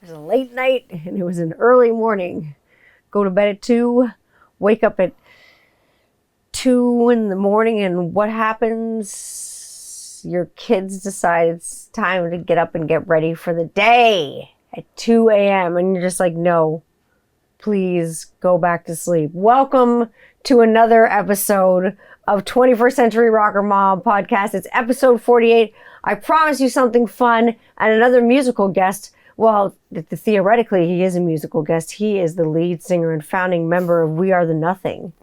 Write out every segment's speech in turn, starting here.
It was a late night and it was an early morning. Go to bed at 2, wake up at 2 in the morning, and what happens? Your kids decide it's time to get up and get ready for the day at 2 a.m. And you're just like, no, please go back to sleep. Welcome to another episode of 21st Century Rocker Mom podcast. It's episode 48. I promise you something fun and another musical guest. Well, theoretically, he is a musical guest. He is the lead singer and founding member of We Are the Nothing.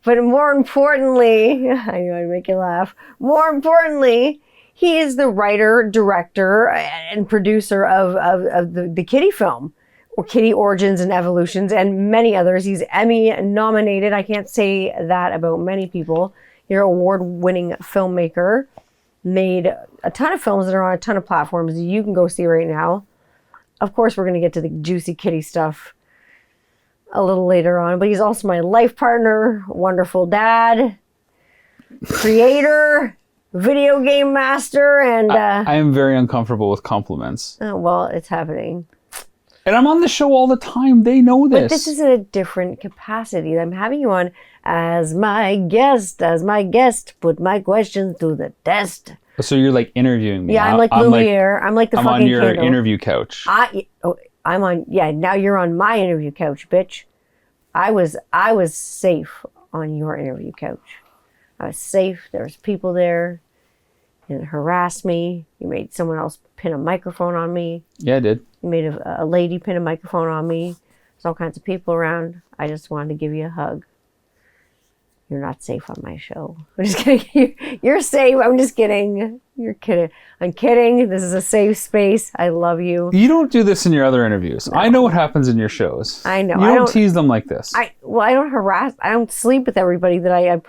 But more importantly, I know I'd make you laugh. More importantly, he is the writer, director, and producer of the Kittie film, or Kittie Origins and Evolutions, and many others. He's Emmy nominated. I can't say that about many people. You're an award-winning filmmaker. Made a ton of films that are on a ton of platforms that you can go see right now. Of course, we're going to get to the juicy Kittie stuff a little later on, but he's also my life partner, wonderful dad, creator, video game master, and... I am very uncomfortable with compliments. Oh, well, it's happening. And I'm on the show all the time. They know this. But this is in a different capacity. I'm having you on as my guest, put my questions to the test. So you're like interviewing me. Yeah, I'm like Lumiere. I'm like the fucking I'm on your candle. interview couch. I'm on, yeah, now you're on my interview couch, bitch. I was safe on your interview couch. I was safe. There was people there. You didn't harass me. You made someone else pin a microphone on me. Yeah, I did. You made a lady pin a microphone on me. There's all kinds of people around. I just wanted to give you a hug. You're not safe on my show. I'm just kidding. You're safe. I'm just kidding. You're kidding. I'm kidding. This is a safe space. I love you. You don't do this in your other interviews. No. I know what happens in your shows. I know. You don't tease them like this. I don't harass. I don't sleep with everybody that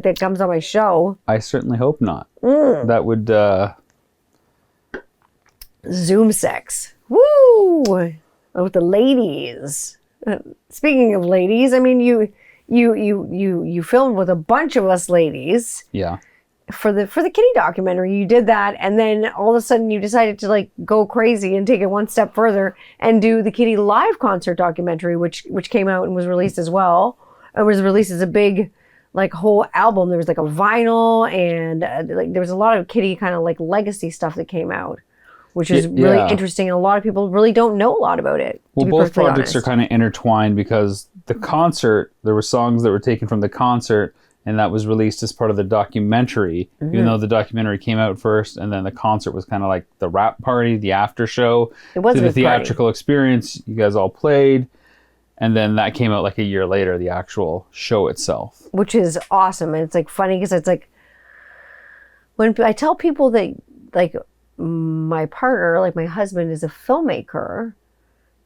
that comes on my show. I certainly hope not. That would Zoom sex. Woo! With the ladies. Speaking of ladies, I mean you filmed with a bunch of us ladies. Yeah. For the Kittie documentary, you did that, and then all of a sudden you decided to like go crazy and take it one step further and do the Kittie live concert documentary, which came out and was released as well. It was released as a big like whole album. There was like a vinyl and like there was a lot of Kittie kind of like legacy stuff that came out, which is really interesting. And a lot of people really don't know a lot about it. Well, both projects are kind of intertwined because the concert, there were songs that were taken from the concert and that was released as part of the documentary, even though the documentary came out first, and then the concert was kind of like the wrap party, the after show. It was the theatrical experience. You guys all played, and then that came out like a year later, the actual show itself. Which is awesome, and it's like funny because it's like, when I tell people that like my partner, like my husband is a filmmaker,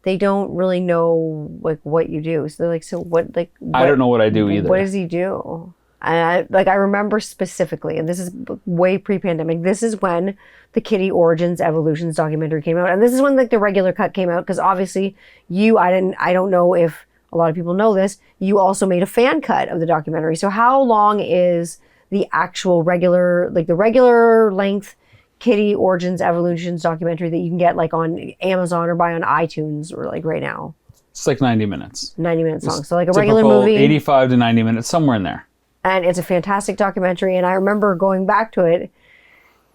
they don't really know like what you do. So they're like, so what, like... I don't know what I do either. What does he do? I remember specifically, and this is way pre-pandemic, this is when the Kittie Origins Evolutions documentary came out. And this is when like the regular cut came out, because obviously I don't know if a lot of people know this, you also made a fan cut of the documentary. So how long is the actual regular, like the regular length Kittie Origins Evolutions documentary that you can get like on Amazon or buy on iTunes or like right now? It's like 90 minutes. 90 minutes long. So like a regular movie. 85 to 90 minutes, somewhere in there. And it's a fantastic documentary. And I remember going back to it,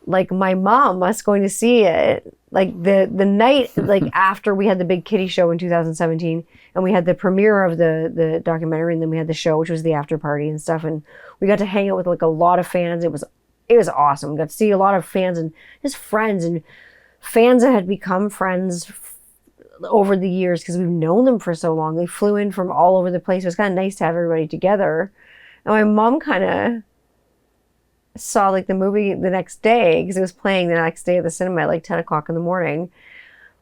like my mom was going to see it like the night like after we had the big Kittie show in 2017, and we had the premiere of the documentary, and then we had the show, which was the after party and stuff. And we got to hang out with like a lot of fans. It was awesome. We got to see a lot of fans and just friends and fans that had become friends over the years because we've known them for so long. They flew in from all over the place. It was kind of nice to have everybody together. And my mom kind of saw like the movie the next day because it was playing the next day at the cinema at like 10 o'clock in the morning.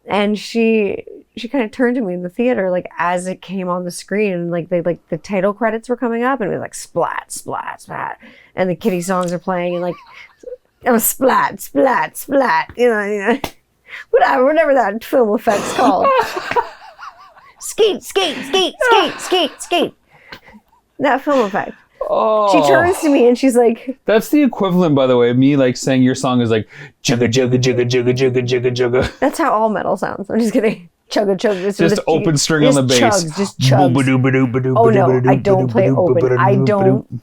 And she kind of turned to me in the theater like as it came on the screen, and like the title credits were coming up, and it was like splat, splat, splat, and the Kittie songs are playing, and like it was splat, splat, splat, you know, whatever that film effect's called. Skeet, skeet, skeet, skeet, skeet, skeet. That film effect. Oh. She turns to me and she's like... That's the equivalent, by the way, of me like saying your song is like jugga, jugga, jugga, jugga, jugga, jugga, jugga. That's how all metal sounds. I'm just kidding. chugga chug. Just open string on the bass. Just chugs. Oh no, I don't play open.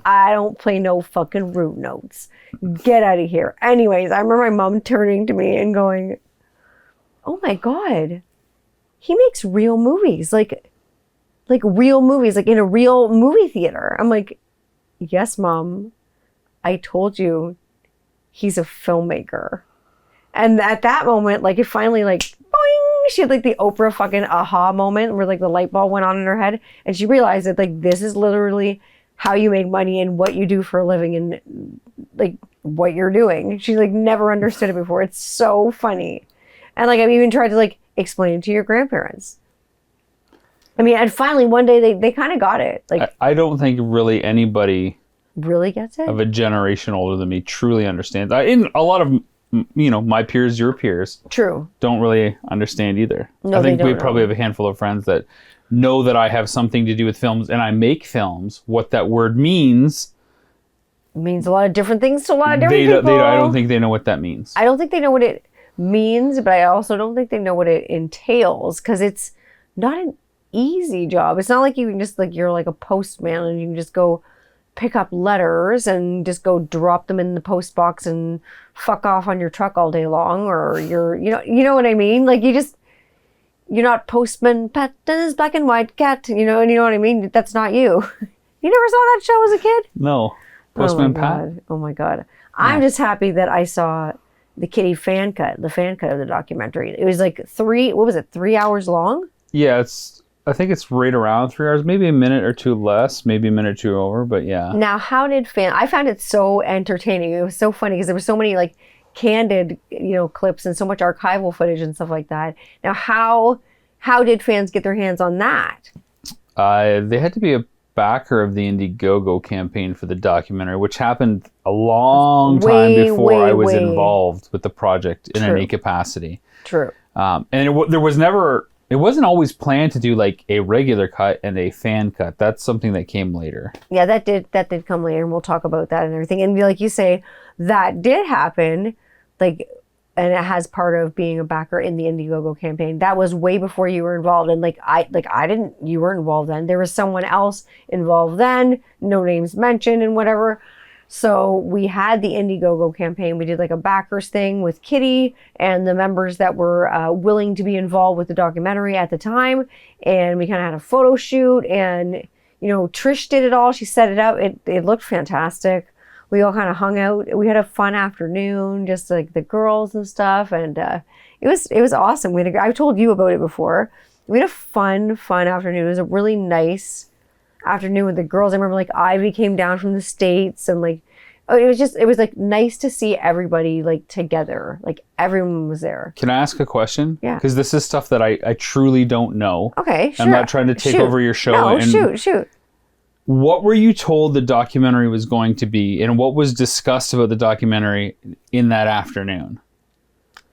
I don't play no fucking root notes. Get out of here. Anyways, I remember my mom turning to me and going, "Oh my God, he makes real movies, like real movies, like in a real movie theater." I'm like, "Yes, Mom, I told you, he's a filmmaker." And at that moment, like it finally like, boing, she had like the Oprah fucking aha moment where like the light bulb went on in her head, and she realized that like this is literally how you make money and what you do for a living and like what you're doing. She like never understood it before. It's so funny. And like I've even tried to like explain it to your grandparents. I mean, and finally one day they kind of got it. Like I don't think really anybody really gets it of a generation older than me truly understands. In a lot of my peers, your peers, true, don't really understand either. No, I think we don't probably have a handful of friends that know that I have something to do with films and I make films. What that word means a lot of different things to a lot of different people. I don't think they know what that means. I don't think they know what it means, but I also don't think they know what it entails, because it's not an easy job. It's not like you can just like you're like a postman and you can just go pick up letters and just go drop them in the post box and fuck off on your truck all day long, or you know what I mean? Like you're not Postman Pat and his black and white cat, and you know what I mean? That's not you. You never saw that show as a kid? No. Postman Pat? Oh my God. I'm just happy that I saw the Kittie fan cut, the fan cut of the documentary. It was like 3 hours long? Yeah, I think it's right around 3 hours, maybe a minute or two less, maybe a minute or two over, but yeah. Now, I found it so entertaining. It was so funny because there were so many like candid, clips and so much archival footage and stuff like that. Now, how did fans get their hands on that? They had to be a backer of the Indiegogo campaign for the documentary, which happened a long time before I was involved with the project in any capacity. True. And it wasn't always planned to do like a regular cut and a fan cut. That's something that came later. Yeah, that did come later, and we'll talk about that and everything. And like you say, that did happen, like, and it has part of being a backer in the Indiegogo campaign. That was way before you were involved, and you weren't involved then. There was someone else involved then, no names mentioned and whatever. So we had the Indiegogo campaign. We did like a backers thing with Kittie and the members that were willing to be involved with the documentary at the time. And we kind of had a photo shoot, and, Trish did it all. She set it up. It looked fantastic. We all kind of hung out. We had a fun afternoon, just like the girls and stuff. And it was awesome. I've told you about it before. We had a fun afternoon. It was a really nice afternoon with the girls. I remember like Ivy came down from the States, and like it was like nice to see everybody like together, like everyone was there. Can I ask a question? Yeah, because this is stuff that I truly don't know. Okay, sure. I'm not trying to take over your show. No, shoot. What were you told the documentary was going to be, and what was discussed about the documentary in that afternoon?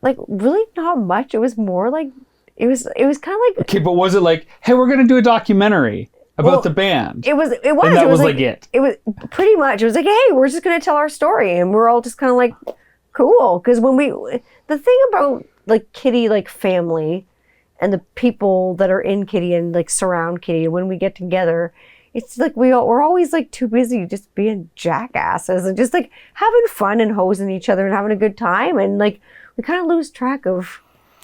Like really not much. It was more like it was kind of like, okay, but was it like, hey, we're gonna do a documentary about the band? It was. And that was like it. It was pretty much. It was like, hey, we're just gonna tell our story, and we're all just kind of like, cool. Because the thing about like Kittie, like family, and the people that are in Kittie and like surround Kittie, when we get together, it's like we're always like too busy just being jackasses and just like having fun and hosing each other and having a good time, and like we kind of lose track of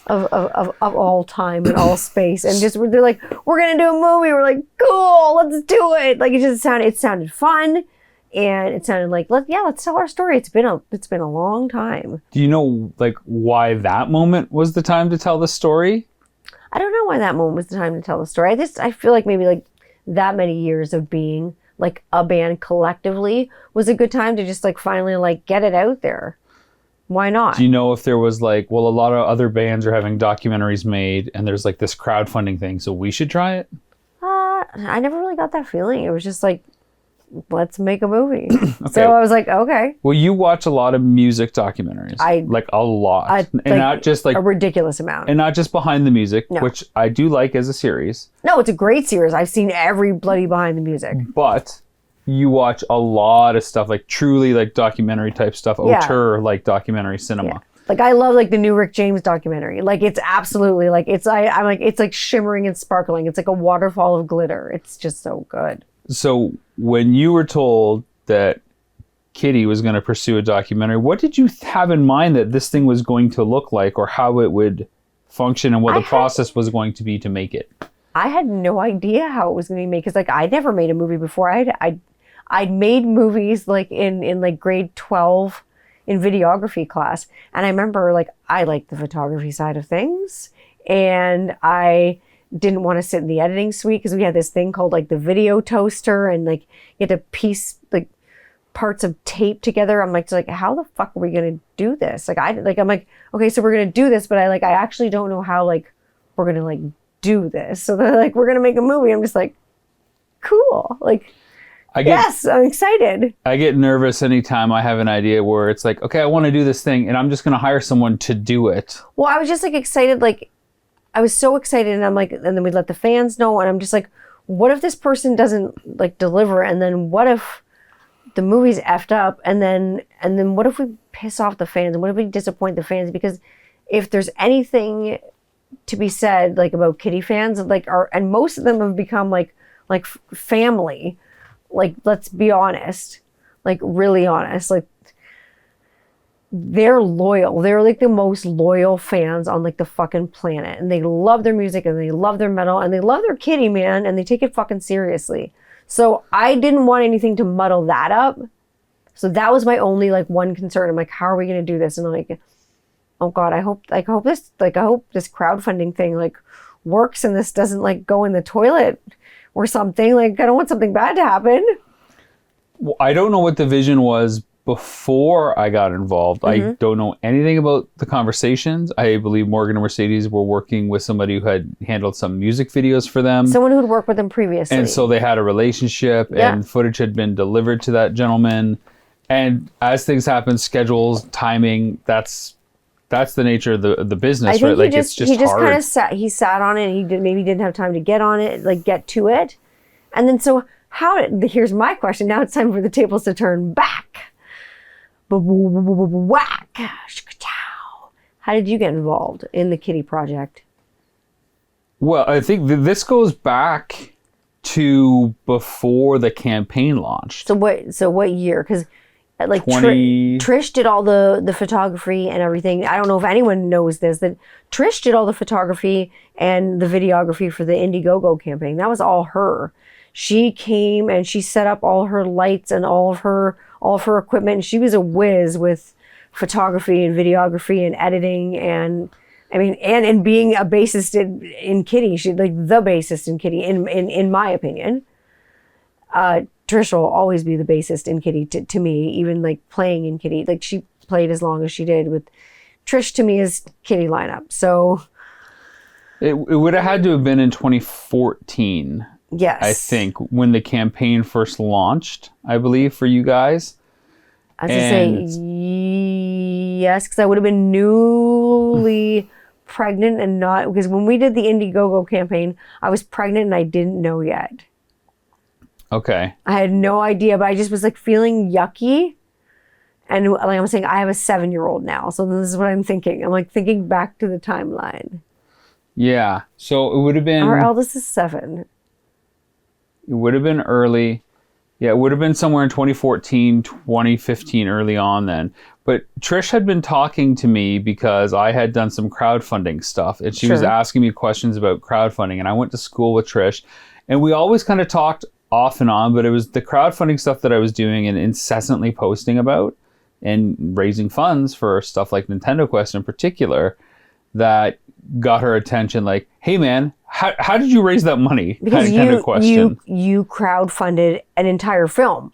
all time and all space, and just they're like, we're gonna do a movie. We're like, cool, let's do it. Like it sounded fun, and it sounded like let's tell our story. It's been a long time. Do you know like why that moment was the time to tell the story? I don't know why that moment was the time to tell the story. I feel like maybe like that many years of being like a band collectively was a good time to just like finally like get it out there. Why not? Do you know if there was like, well, a lot of other bands are having documentaries made and there's like this crowdfunding thing, so we should try it? I never really got that feeling. It was just like, let's make a movie. Okay. So I was like, okay. Well, you watch a lot of music documentaries. Like a lot. And not just like a ridiculous amount. And not just behind the music, which I do like as a series. No, it's a great series. I've seen every bloody behind the music. But you watch a lot of stuff, like truly like documentary type stuff, auteur like documentary cinema. Yeah. Like I love like the new Rick James documentary. Like it's absolutely like I'm like it's like shimmering and sparkling. It's like a waterfall of glitter. It's just so good. So when you were told that Kittie was going to pursue a documentary, what did you have in mind that this thing was going to look like, or how it would function, and what the process was going to be to make it? I had no idea how it was going to be made, because like I never made a movie before. I'd made movies like in like grade 12 in videography class, and I remember like I liked the photography side of things, and I didn't want to sit in the editing suite because we had this thing called like the video toaster, and like you had to piece like parts of tape together. I'm like how the fuck are we gonna do this? I'm like, okay, so we're gonna do this, but I actually don't know how like we're gonna like do this. So they're like, we're gonna make a movie. I'm just like, cool. Like, yes, I'm excited. I get nervous anytime I have an idea where it's like, okay, I want to do this thing, and I'm just gonna hire someone to do it. Well, I was just like excited, like I was so excited, and I'm like, and then we'd let the fans know, and I'm just like, what if this person doesn't like deliver, and then what if the movie's effed up, and then what if we piss off the fans, and what if we disappoint the fans? Because if there's anything to be said like about Kittie fans, like and most of them have become like family. Like, let's be honest, like really honest, like they're loyal. They're like the most loyal fans on like the fucking planet, and they love their music, and they love their metal, and they love their Kittie, man, and they take it fucking seriously. So I didn't want anything to muddle that up. So that was my only like one concern. I'm like, how are we going to do this? And I'm like, oh God, I hope this crowdfunding thing like works, and this doesn't like go in the toilet or something. Like I don't want something bad to happen. Well, I don't know what the vision was before I got involved. I don't know anything about the conversations. I believe Morgan and Mercedes were working with somebody who had handled some music videos for them. Someone who'd worked with them previously. And so they had a relationship, and footage had been delivered to that gentleman. And as things happen, schedules, timing, that's the nature of the business, right? Like it's just hard. Kind of sat on it. Maybe didn't have time to get on it, like get to it. And then so here's my question. Now it's time for the tables to turn back. Whack. How did you get involved in the Kittie project? Well, I think this goes back to before the campaign launched. So what year? Because like Trish did all the photography and everything. I don't know if anyone knows this, that Trish did all the photography and the videography for the Indiegogo campaign. That was all her. She came and she set up all her lights and all of her equipment. And she was a whiz with photography and videography and editing, and I mean, and being a bassist in Kittie. She's like the bassist in Kittie, in my opinion. Trish will always be the bassist in Kittie to me, even like playing in Kittie. Like she played as long as she did with Trish. To me is Kittie lineup. So it would have had to have been in 2014. Yes. I think when the campaign first launched, I believe, for you guys. I was going to say yes, because I would have been newly pregnant and not, because when we did the Indiegogo campaign, I was pregnant and I didn't know yet. Okay. I had no idea, but I just was like feeling yucky. And like I'm saying, I have a 7-year-old now. So this is what I'm thinking. I'm like thinking back to the timeline. Yeah. So it would have been... Our eldest is 7. It would have been early. Yeah, it would have been somewhere in 2014, 2015, early on then. But Trish had been talking to me because I had done some crowdfunding stuff. And she was asking me questions about crowdfunding. And I went to school with Trish. And we always kind of talked off and on. But it was the crowdfunding stuff that I was doing and incessantly posting about and raising funds for stuff like Nintendo Quest in particular that got her attention. Like, hey, man, how did you raise that money? Because kind of question. You crowdfunded an entire film.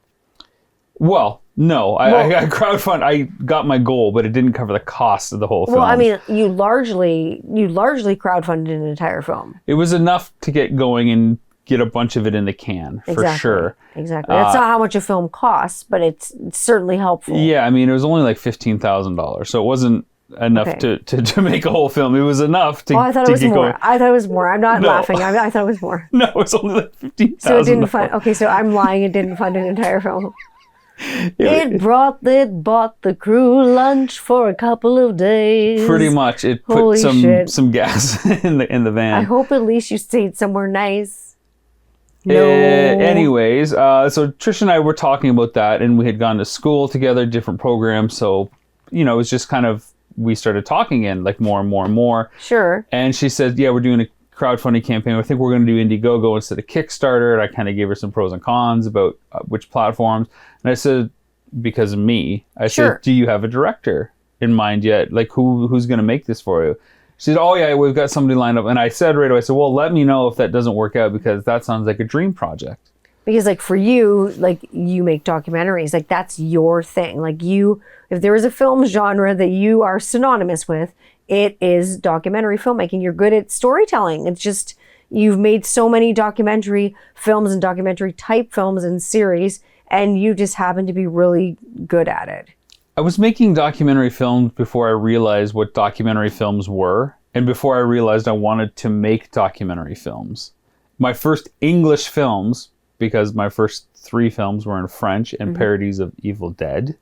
Well, no, I crowdfund. I got my goal, but it didn't cover the cost of the whole film. Well, I mean, you largely crowdfunded an entire film. It was enough to get going and get a bunch of it in the can, for sure. Exactly. That's not how much a film costs, but it's certainly helpful. Yeah, I mean, it was only like $15,000, so it wasn't enough to make a whole film. It was enough to. Oh, I thought it was more. Going. I thought it was more. I'm not laughing. I thought it was more. No, it was only like $15,000. So it didn't fund. Okay, so I'm lying. It didn't fund an entire film. It bought the crew lunch for a couple of days. Pretty much, it put Holy shit. some gas in the van. I hope at least you stayed somewhere nice. No. Anyways, so Trish and I were talking about that, and we had gone to school together, different programs. So, it was just kind of, we started talking in like more and more and more. Sure. And she said, yeah, we're doing a crowdfunding campaign. I think we're going to do Indiegogo instead of Kickstarter. And I kind of gave her some pros and cons about which platforms. And I said, because of me, I said, do you have a director in mind yet? Like who's going to make this for you? She said, oh yeah, we've got somebody lined up. And I said right away, I said, well, let me know if that doesn't work out, because that sounds like a dream project. Because like for you, like you make documentaries, like that's your thing. Like if there is a film genre that you are synonymous with, it is documentary filmmaking. You're good at storytelling. It's just, you've made so many documentary films and documentary type films and series, and you just happen to be really good at it. I was making documentary films before I realized what documentary films were, and before I realized I wanted to make documentary films. My first English films, because my first 3 films were in French and parodies of Evil Dead,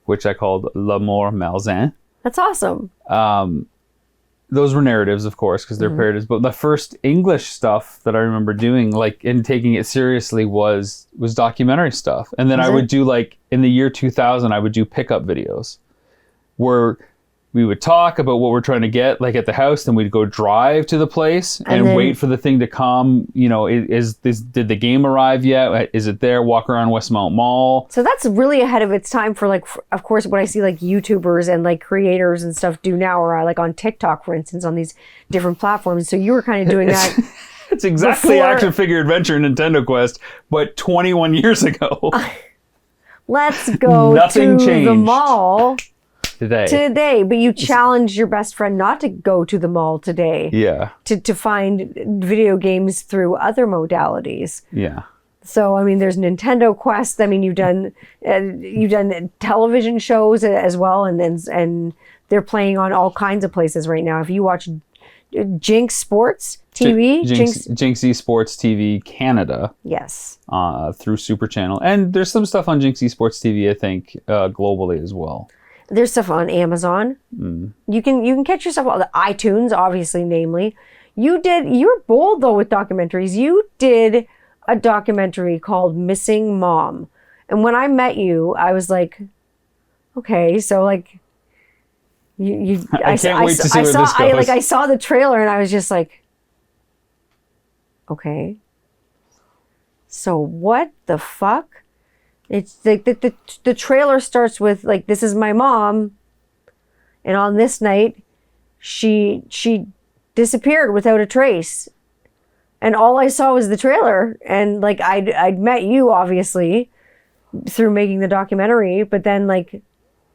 which I called L'amour malsain. That's awesome. Those were narratives, of course, because they're parodies. But the first English stuff that I remember doing, like, and taking it seriously was documentary stuff. And then I would do, like, in the year 2000, I would do pickup videos where we would talk about what we're trying to get, like, at the house. Then we'd go drive to the place and wait for the thing to come. Did the game arrive yet? Is it there? Walk around Westmount Mall. So that's really ahead of its time for, like, of course, what I see like YouTubers and like creators and stuff do now, or like on TikTok, for instance, on these different platforms. So you were kind of doing that. It's exactly Action Figure Adventure Nintendo Quest, but 21 years ago. Let's go Nothing to changed. the mall. Today, but you challenged your best friend not to go to the mall today. Yeah. To find video games through other modalities. Yeah. So I mean, there's Nintendo Quest. I mean, you've done television shows as well, and they're playing on all kinds of places right now. If you watch Jinx Sports TV, Jinx Esports TV Canada. Yes. Through Super Channel, and there's some stuff on Jinx Esports TV, I think, globally as well. There's stuff on Amazon. You can catch yourself on the iTunes, obviously, namely. You're bold though with documentaries. You did a documentary called Missing Mom. And when I met you, I was like, okay, so like I can't wait to see where this goes. I saw the trailer and I was just like, okay. So what the fuck? It's like the trailer starts with like, this is my mom, and on this night she disappeared without a trace, and all I saw was the trailer. And like I'd met you obviously through making the documentary, but then like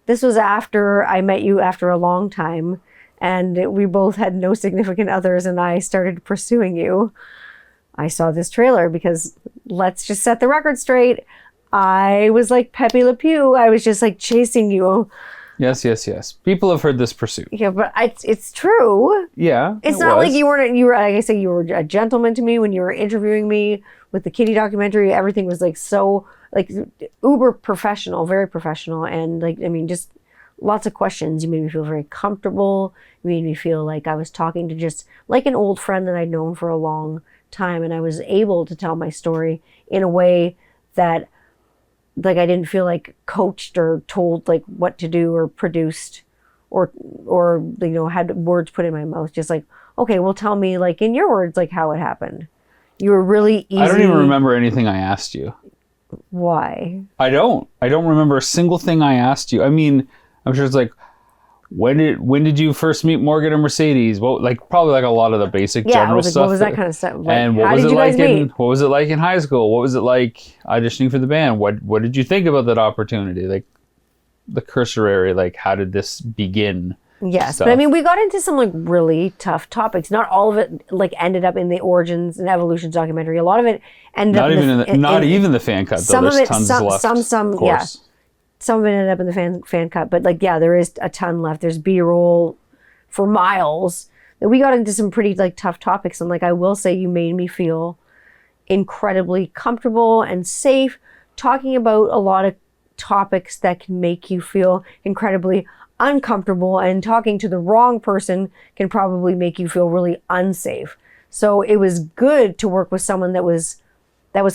this was after I met you after a long time, and we both had no significant others, and I started pursuing you. I saw this trailer because, let's just set the record straight, I was like Pepe Le Pew. I was just like chasing you. Yes. People have heard this pursuit. Yeah, but it's true. Yeah. It's not like you were, like I say, you were a gentleman to me when you were interviewing me with the Kittie documentary. Everything was like so like uber professional, very professional. And like, I mean, just lots of questions. You made me feel very comfortable. You made me feel like I was talking to just like an old friend that I'd known for a long time. And I was able to tell my story in a way that like I didn't feel like coached or told like what to do or produced or had words put in my mouth. Just like, okay, well, tell me like in your words like how it happened. You were really easy. I don't even remember anything I asked you. Why? I don't remember a single thing I asked you. I mean, I'm sure it's like, when did you first meet Morgan and Mercedes? Well, like probably like a lot of the basic general stuff. What was that kind of stuff? Like, and what was it like in high school? What was it like auditioning for the band? What did you think about that opportunity? Like the cursory, like how did this begin? Yes, stuff. But I mean, we got into some like really tough topics. Not all of it like ended up in the Origins and Evolutions documentary. A lot of it ended up not even the fan cut. Though. There's tons left. Yeah. Some of it ended up in the fan cut, but like, yeah, there is a ton left. There's B-roll for miles. We got into some pretty like tough topics, and like I will say, you made me feel incredibly comfortable and safe talking about a lot of topics that can make you feel incredibly uncomfortable, and talking to the wrong person can probably make you feel really unsafe. So it was good to work with someone that was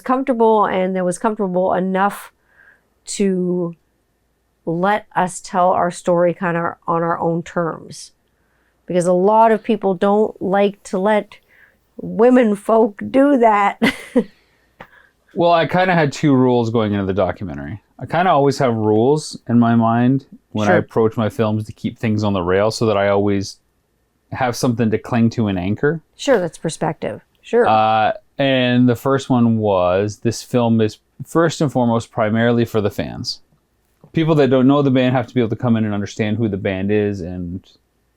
comfortable, and that was comfortable enough to let us tell our story kind of on our own terms. Because a lot of people don't like to let women folk do that. Well, I kind of had two rules going into the documentary. I kind of always have rules in my mind when I approach my films to keep things on the rail, so that I always have something to cling to and anchor. Sure, that's perspective. Sure. And the first one was, this film is first and foremost primarily for the fans. People that don't know the band have to be able to come in and understand who the band is, and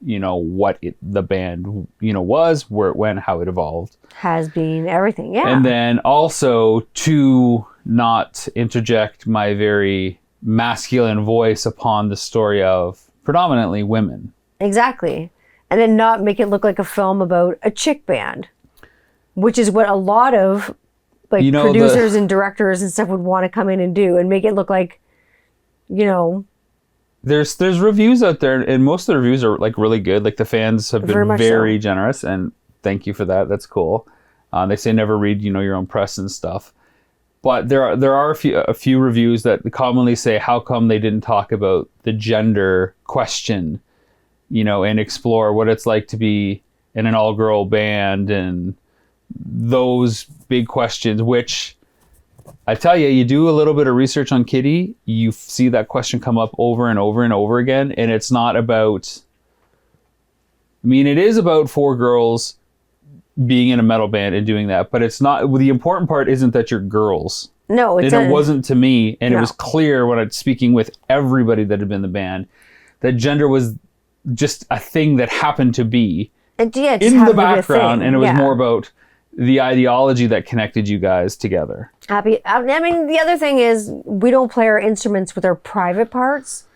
what the band was, where it went, how it evolved, has been, everything. Yeah. And then also to not interject my very masculine voice upon the story of predominantly women. Exactly. And then not make it look like a film about a chick band, which is what a lot of producers and directors and stuff would want to come in and do, and make it look like, There's reviews out there, and most of the reviews are really good. The fans have been very generous, and thank you for that. That's cool. They say never read your own press and stuff. But there are a few reviews that commonly say, how come they didn't talk about the gender question, and explore what it's like to be in an all-girl band, and those big questions, which I tell you, you do a little bit of research on Kittie, you see that question come up over and over and over again, and it's not about... it is about 4 girls being in a metal band and doing that, but it's not... the important part isn't that you're girls. No, it wasn't to me, and it was clear when I was speaking with everybody that had been in the band, that gender was just a thing that happened to be in the background, and it was more about the ideology that connected you guys together. The other thing is, we don't play our instruments with our private parts.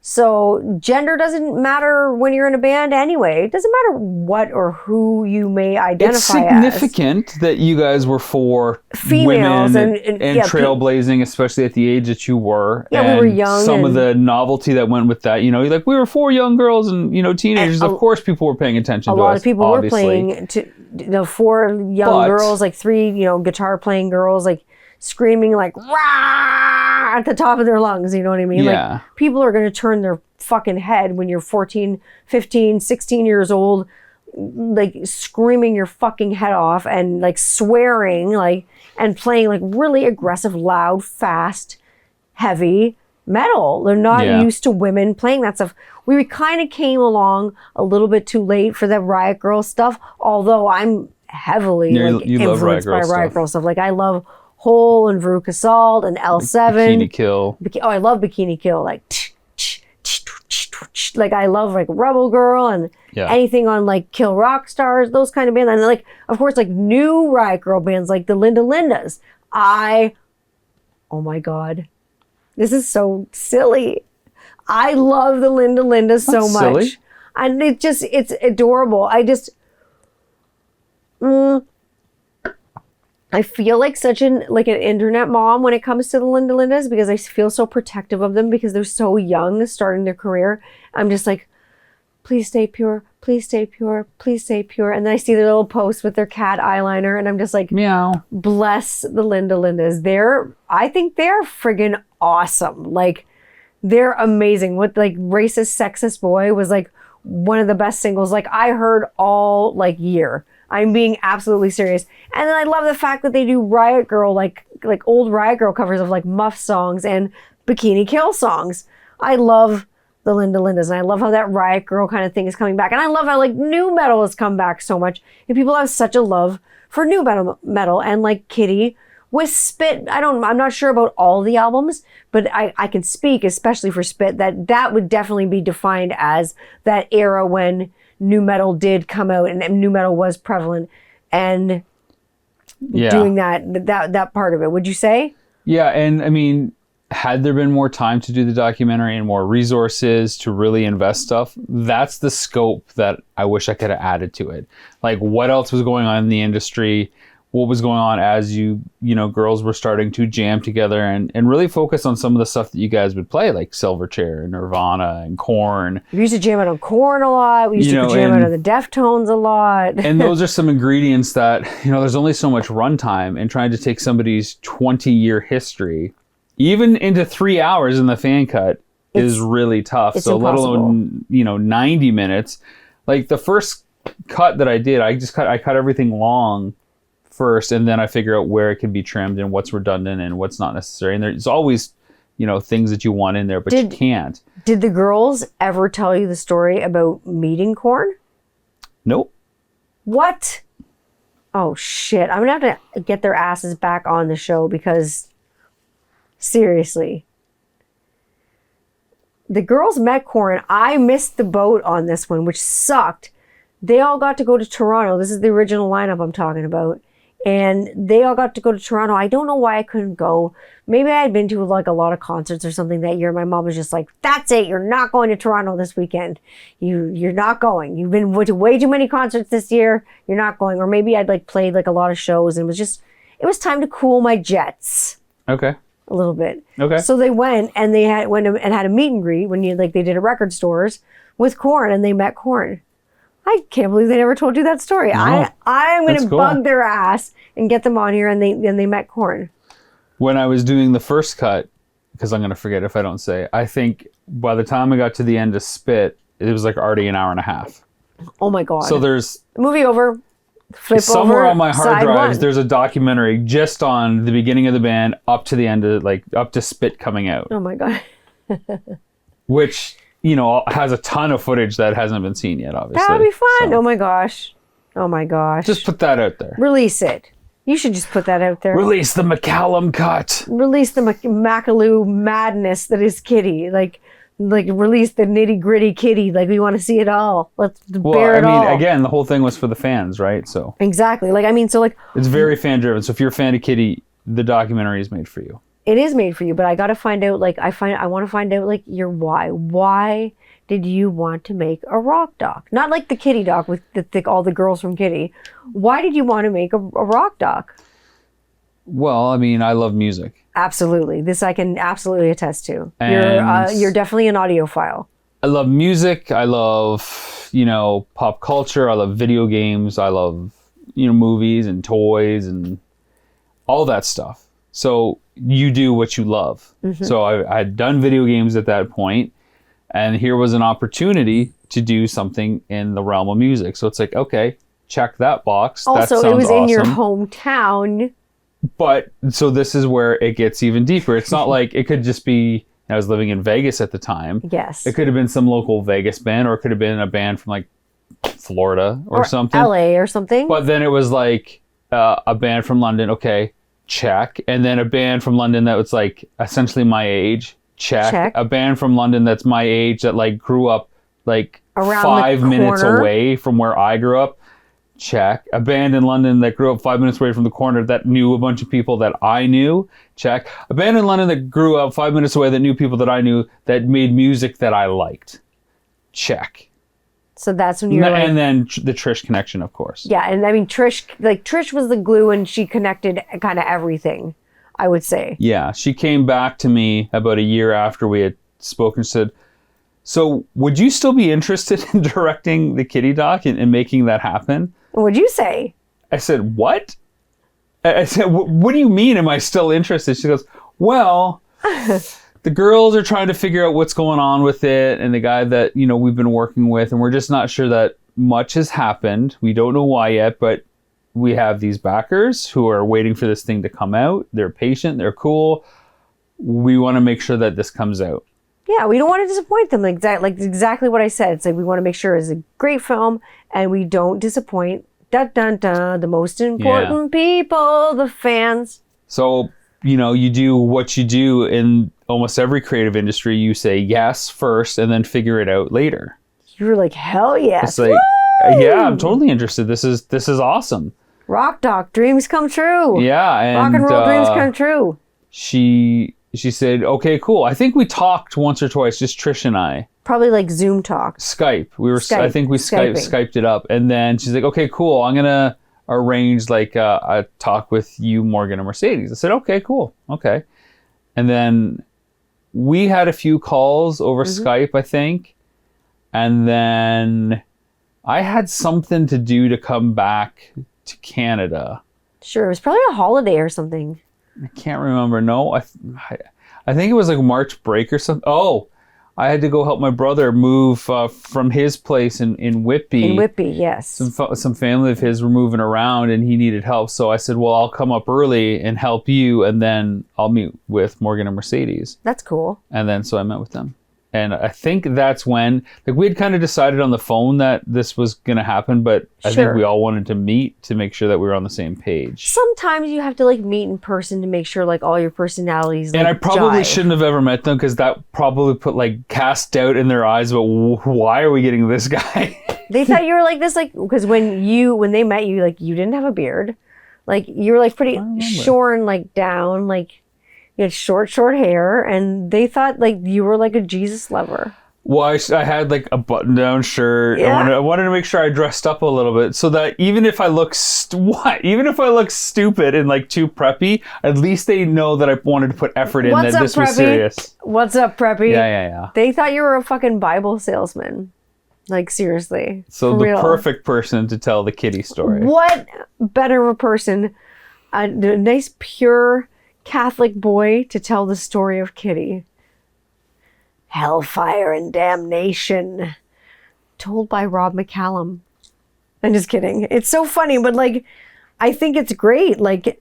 So gender doesn't matter when you're in a band anyway. It doesn't matter what or who you may identify as. It's significant that you guys were 4 females women and trailblazing, especially at the age that you were. Yeah, we were young. Some of the novelty that went with that, we were 4 young girls and teenagers. Of course, people were paying attention to us. A lot of people were playing to 4 young girls, 3 guitar playing girls, screaming rah at the top of their lungs, you know what I mean? Yeah. People are going to turn their fucking head when you're 14, 15, 16 years old, screaming your fucking head off and swearing, and playing really aggressive, loud, fast, heavy metal. They're not used to women playing that stuff. We kind of came along a little bit too late for the Riot Girl stuff, although I'm heavily influenced by Riot Girl stuff. I love Hole and Veruca Salt and L7. Bikini Kill. I love Bikini Kill. I love Rebel Girl and anything on Kill Rock Stars, those kind of bands. And then of course new Riot Girl bands like the Linda Lindas. Oh my God. This is so silly. I love the Linda Lindas so much. Silly. And it's adorable. I feel like such an internet mom when it comes to the Linda Lindas, because I feel so protective of them because they're so young, starting their career. I'm just please stay pure, please stay pure, please stay pure. And then I see their little posts with their cat eyeliner, and I'm just meow. Bless the Linda Lindas. I think they're friggin' awesome. They're amazing. What Racist Sexist Boy was one of the best singles I heard all year. I'm being absolutely serious. And then I love the fact that they do Riot Girl, old Riot Girl covers of Muff songs and Bikini Kill songs. I love the Linda Lindas, and I love how that Riot Girl kind of thing is coming back. And I love how new metal has come back so much, and people have such a love for new metal and Kittie with Spit. I'm not sure about all the albums, but I can speak, especially for Spit, that would definitely be defined as that era when new metal did come out and new metal was prevalent, and doing that part of it. Would you say? Yeah, and had there been more time to do the documentary and more resources to really invest stuff, that's the scope that I wish I could have added to it. What else was going on in the industry? what was going on as girls were starting to jam together and really focus on some of the stuff that you guys would play, like Silverchair and Nirvana and Korn. We used to jam out on Korn a lot. We used to jam out on the Deftones a lot. And those are some ingredients that, there's only so much runtime, and trying to take somebody's 20-year history, even into 3 hours in the fan cut, is really tough. So impossible. Let alone, 90 minutes. Like the first cut that I did, I cut everything long first, and then I figure out where it can be trimmed and what's redundant and what's not necessary. And there's always, things that you want in there, but you can't. Did the girls ever tell you the story about meeting Korn? Nope. What? Oh, shit. I'm going to have to get their asses back on the show because, seriously. The girls met Korn. I missed the boat on this one, which sucked. They all got to go to Toronto. This is the original lineup I'm talking about. And they all got to go to Toronto. I don't know why I couldn't go. Maybe I had been to like a lot of concerts or something that year. My mom was just like, that's it. You're not going to Toronto this weekend. You're not going. You've been to way too many concerts this year. You're not going. Or maybe I'd like played like a lot of shows and it was time to cool my jets. Okay. A little bit. Okay. So they went and had a meet and greet when they did at record stores with Korn, and they met Korn. I can't believe they never told you that story. No, I'm going to bug their ass and get them on here, and they met Korn. When I was doing the first cut, because I'm going to forget if I don't say, I think by the time I got to the end of Spit, it was like already an hour and a half. Oh my God. So there's... Movie over. Flip somewhere over, on my hard drives, one. There's a documentary just on the beginning of the band up to the end of, up to Spit coming out. Oh my God. Which... has a ton of footage that hasn't been seen yet, obviously. That would be fun. So. Oh my gosh. Just put that out there. Release it. You should just put that out there. Release the McCallum cut. Release the McAloo madness that is Kittie. Like release the nitty gritty Kittie. Like we want to see it all. Let's bear it all. Again, the whole thing was for the fans, right? So exactly. It's very fan driven. So if you're a fan of Kittie, the documentary is made for you. It is made for you, but I got to find out, I want to find out, your why. Why did you want to make a rock doc? Not like the Kittie doc with all the girls from Kittie. Why did you want to make a rock doc? Well, I love music. Absolutely. This I can absolutely attest to. You're definitely an audiophile. I love music. I love, pop culture. I love video games. I love, movies and toys and all that stuff. So you do what you love. Mm-hmm. So I had done video games at that point, and here was an opportunity to do something in the realm of music. So it's like, okay, check that box. Also, it was in your hometown. But so this is where it gets even deeper. It's not like it could just be, I was living in Vegas at the time. Yes. It could have been some local Vegas band, or it could have been a band from like Florida or something. LA or something. But then it was like a band from London. Okay. Check. And then a band from London that was like essentially my age. Check. A band from London that's my age that like grew up like around 5 minutes away from where I grew up. Check. A band in London that grew up 5 minutes away from the corner that knew a bunch of people that I knew. Check. A band in London that grew up 5 minutes away that knew people that I knew that made music that I liked. Check. So that's when you're and then the Trish connection, of course. Yeah, and Trish was the glue, and she connected kind of everything, I would say. Yeah, she came back to me about a year after we had spoken and said, so would you still be interested in directing the Kittie doc and making that happen? What'd you say? I said, what? I said, what do you mean, am I still interested? She goes, well... The girls are trying to figure out what's going on with it, and the guy that, we've been working with, and we're just not sure that much has happened. We don't know why yet, but we have these backers who are waiting for this thing to come out. They're patient. They're cool. We want to make sure that this comes out. Yeah, we don't want to disappoint them. Exactly what I said. It's like we want to make sure it's a great film, and we don't disappoint. Dun, dun, dun, the most important people, the fans. So, you do what you do in almost every creative industry. You say yes first and then figure it out later. You were like, hell yes. It's like, yeah, I'm totally interested. This is awesome. Rock doc, dreams come true. Yeah. And, rock and roll dreams come true. She said, okay, cool. I think we talked once or twice, just Trish and I. Probably like Zoom talk. Skype. I think we Skyped it up. And then she's like, okay, cool. I'm going to arrange like a talk with you, Morgan, and Mercedes. I said, okay, cool. Okay. And then we had a few calls over Skype, I think. And then I had something to do to come back to Canada. Sure. It was probably a holiday or something. I can't remember. No, I think it was like March break or something. Oh, I had to go help my brother move from his place in Whitby. In Whitby, yes. Some family of his were moving around and he needed help. So I said, well, I'll come up early and help you, and then I'll meet with Morgan and Mercedes. That's cool. And then so I met with them. And I think that's when, like, we had kind of decided on the phone that this was going to happen, but I think we all wanted to meet to make sure that we were on the same page. Sometimes you have to, like, meet in person to make sure, like, all your personalities, like, and I probably jive. shouldn't have ever met them, because that probably put, like, cast doubt in their eyes about why are we getting this guy? They thought you were like this, like, because when they met you, like, you didn't have a beard. Like, you were, like, pretty shorn, like, down, like, you had short hair, and they thought, like, you were, like, a Jesus lover. Well, I had, like, a button-down shirt. Yeah. I wanted to make sure I dressed up a little bit so that even if I look stupid and, like, too preppy, at least they know that I wanted to put effort in, that this was serious. What's up, preppy? Yeah. They thought you were a fucking Bible salesman. Like, seriously. So the perfect person to tell the Kittie story. What better of a person, a nice, pure Catholic boy, to tell the story of Kittie. Hellfire and Damnation, told by Rob McCallum. I'm just kidding. It's so funny, but, like, I think it's great. Like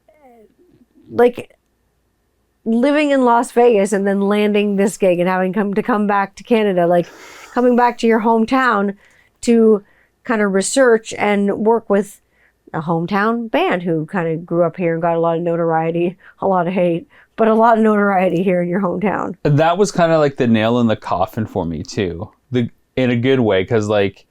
living in Las Vegas and then landing this gig and having to come back to Canada, like coming back to your hometown to kind of research and work with a hometown band who kind of grew up here and got a lot of notoriety, a lot of hate, but a lot of notoriety here in your hometown. That was kind of like the nail in the coffin for me too, in a good way, because, like,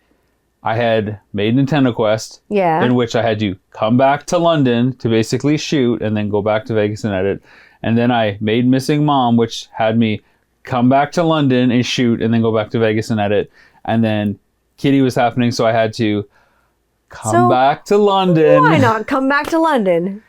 I had made Nintendo Quest, in which I had to come back to London to basically shoot and then go back to Vegas and edit. And then I made Missing Mom, which had me come back to London and shoot and then go back to Vegas and edit. And then Kittie was happening, so I had to come back to London. Why not come back to London?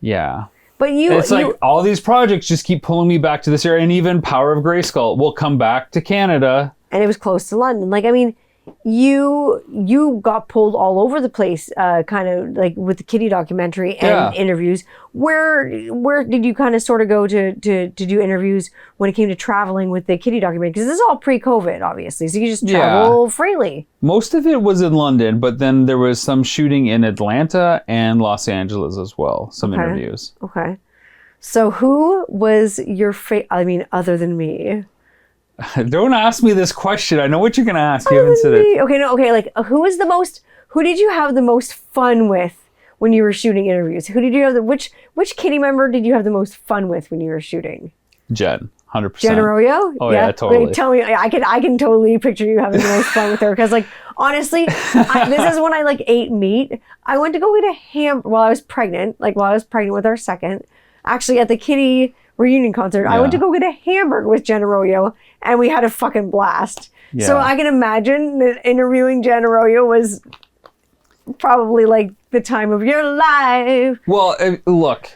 Yeah. But it's like all these projects just keep pulling me back to this area, and even Power of Grayskull will come back to Canada. And it was close to London. Like, I mean, you got pulled all over the place, kind of like with the Kittie documentary and interviews. Where did you kind of sort of go to do interviews when it came to traveling with the Kittie documentary? Because this is all pre-COVID, obviously, so you just travel freely. Most of it was in London, but then there was some shooting in Atlanta and Los Angeles as well. Some interviews. Okay. So who was your other than me? Don't ask me this question. I know what you're going to ask. You haven't said it. Okay. Like, who did you have the most fun with when you were shooting interviews? Who did you have which Kittie member did you have the most fun with when you were shooting? Jen, 100%. Jen Arroyo? Oh yeah, totally. Wait, tell me, I can totally picture you having the most fun with her, because, like, honestly, this is when I, like, ate meat. I went to go get a ham while I was pregnant with our second. Actually, at the Kittie reunion concert, I went to go get a hamburger with Jen Arroyo, and we had a fucking blast. Yeah. So I can imagine that interviewing Jen Arroyo was probably, like, the time of your life. Well, look,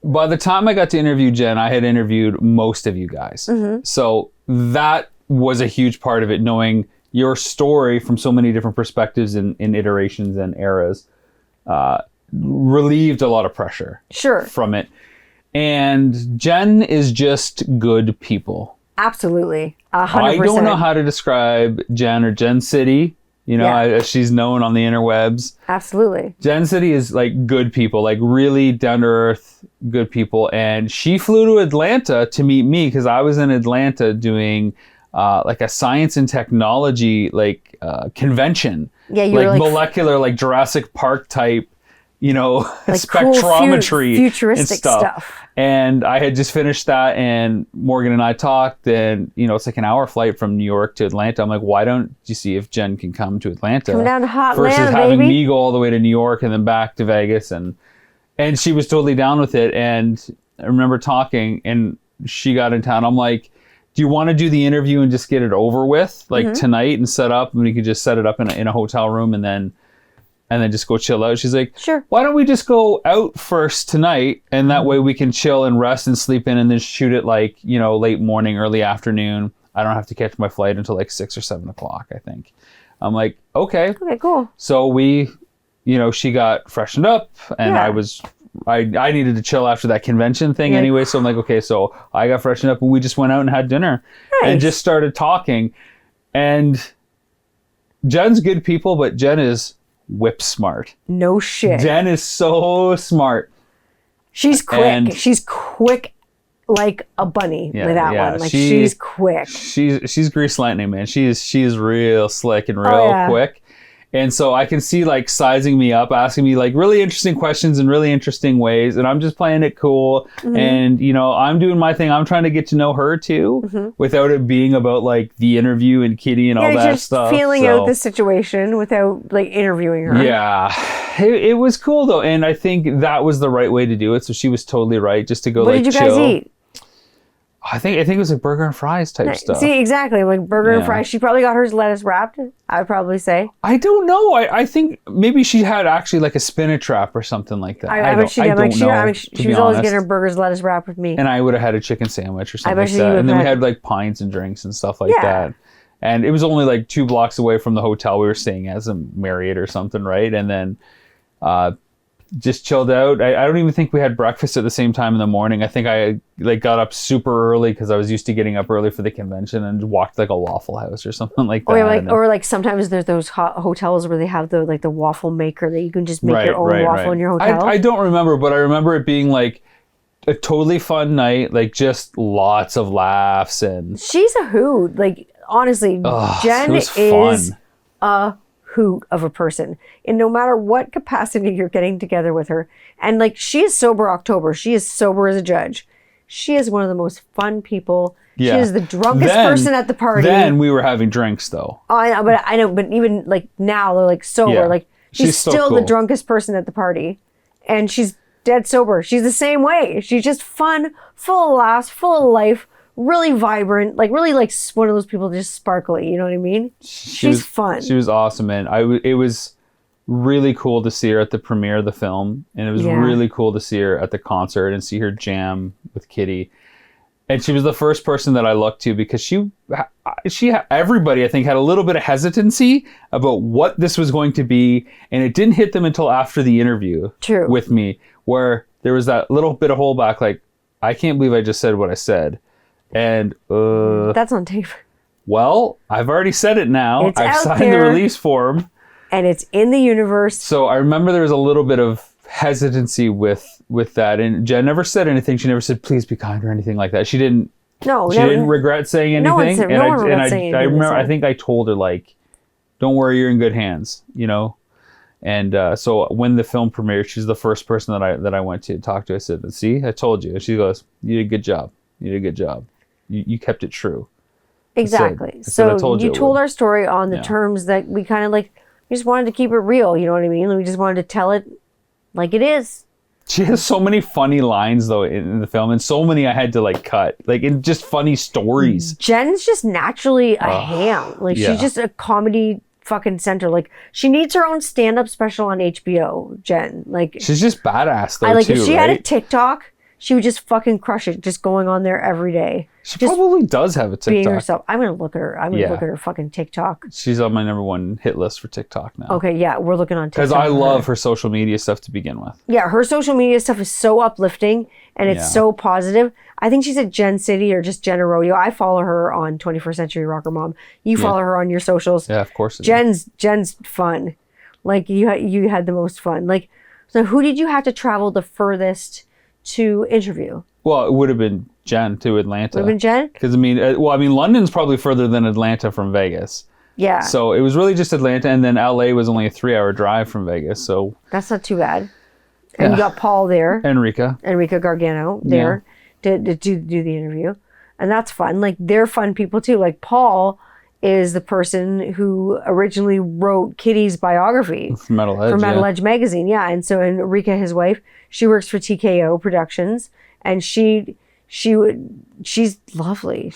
by the time I got to interview Jen, I had interviewed most of you guys. Mm-hmm. So that was a huge part of it, knowing your story from so many different perspectives and iterations and eras. Relieved a lot of pressure from it. And Jen is just good people. Absolutely. 100%. I don't know how to describe Jen or Jen City, as she's known on the interwebs. Absolutely. Jen City is, like, good people, like, really down to earth, good people. And she flew to Atlanta to meet me, because I was in Atlanta doing like a science and technology, like, convention. Yeah, you were like molecular, like Jurassic Park type, like spectrometry, cool futuristic stuff. And I had just finished that, and Morgan and I talked, and it's like an hour flight from New York to Atlanta. I'm like, why don't you see if Jen can come to Atlanta? Come down to hot versus land, having baby. me go all the way to New York and then back to Vegas, and she was totally down with it. And I remember talking, and she got in town. I'm like, do you want to do the interview and just get it over with, like, tonight, and set up, and we could just set it up in a hotel room, and then and then just go chill out. She's like, Sure. why don't we just go out first tonight, and that way we can chill and rest and sleep in, and then shoot it like, late morning, early afternoon. I don't have to catch my flight until like 6 or 7 o'clock, I think. I'm like, okay. Okay, cool. So we, she got freshened up, and I needed to chill after that convention thing anyway. So I'm like, okay, so I got freshened up, and we just went out and had dinner and just started talking. And Jen's good people, but Jen is whip smart. No shit. Jen is so smart. She's quick. She's quick like a bunny with that one. Like she's quick. She's grease lightning, man. She's real slick and real quick. And so I can see like sizing me up, asking me like really interesting questions in really interesting ways. And I'm just playing it cool. Mm-hmm. And, I'm doing my thing. I'm trying to get to know her too, without it being about like the interview and Kittie and all that just stuff. Feeling out the situation without like interviewing her. Yeah. It was cool though. And I think that was the right way to do it. So she was totally right, just to go what like chill. What did you guys eat? I think it was like burger and fries type stuff. See, exactly. Like burger and fries. She probably got hers lettuce wrapped, I would probably say. I don't know. I think maybe she had actually like a spinach wrap or something like that. I don't know. She was always getting her burgers lettuce wrapped with me. And I would have had a chicken sandwich or something like that. And then we had like pints and drinks and stuff like that. And it was only like 2 blocks away from the hotel we were staying at, some Marriott or something, right? And then just chilled out. I don't even think we had breakfast at the same time in the morning. I think I like got up super early because I was used to getting up early for the convention, and walked like a Waffle House or something like that. Or like sometimes there's those hotels where they have the waffle maker that you can just make your own waffle in your hotel. I don't remember, but I remember it being like a totally fun night, like just lots of laughs. And she's a hoot. Like honestly, Jen is a hoot of a person, and no matter what capacity you're getting together with her, and like she is sober October, she is sober as a judge. She is one of the most fun people. She is the drunkest person at the party. Then we were having drinks though. Oh, I know, but even like now they're like sober. Like she's still the drunkest person at the party, and she's dead sober. She's the same way. She's just fun, full of laughs, full of life. Really vibrant, like really like one of those people just sparkly, you know what I mean? She's fun. She was awesome, and it was really cool to see her at the premiere of the film, and it was really cool to see her at the concert and see her jam with Kittie. And she was the first person that I looked to, because she everybody I think had a little bit of hesitancy about what this was going to be, and it didn't hit them until after the interview with me, where there was that little bit of holdback, like, I can't believe I just said what I said. And that's on tape. Well, I've already said it now. I've signed the release form, and it's in the universe. So I remember there was a little bit of hesitancy with that, and Jen never said anything. She never said please be kind or anything like that. She didn't. No, she didn't regret saying anything. I remember. I think I told her like, "Don't worry, you're in good hands," And so when the film premiered, she's the first person that I went to talk to. I said, "See, I told you." And she goes, "You did a good job. You did a good job. You kept it true." Exactly. So you told our story on the terms that we kind of like, we just wanted to keep it real. You know what I mean? We just wanted to tell it like it is. She has so many funny lines though in the film, and so many I had to like cut, like in just funny stories. Jen's just naturally a ham. Like she's just a comedy fucking center. Like she needs her own stand-up special on HBO. Jen, like she's just badass though. If she had a TikTok, she would just fucking crush it, just going on there every day. She probably does have a TikTok. Being herself. I'm going to look at her. I'm going to look at her fucking TikTok. She's on my #1 hit list for TikTok now. Okay, yeah, we're looking on TikTok. Because I love her social media stuff to begin with. Yeah, her social media stuff is so uplifting, and it's so positive. I think she's at Gen City or just Jen Arroyo. I follow her on 21st Century Rocker Mom. You follow her on your socials. Yeah, of course. Jen's fun. Like, you had the most fun. Like, so who did you have to travel the furthest to interview? Well, it would have been Jen to Atlanta. Would have been Jen? Because London's probably further than Atlanta from Vegas. Yeah. So it was really just Atlanta, and then LA was only a 3-hour drive from Vegas. So that's not too bad. And you got Paul there. Enrica Gargano there to do the interview. And that's fun. Like, they're fun people too. Like, Paul is the person who originally wrote Kittie's biography for Metal Edge magazine. Yeah. And so Enrica, his wife, she works for TKO Productions, and she's lovely.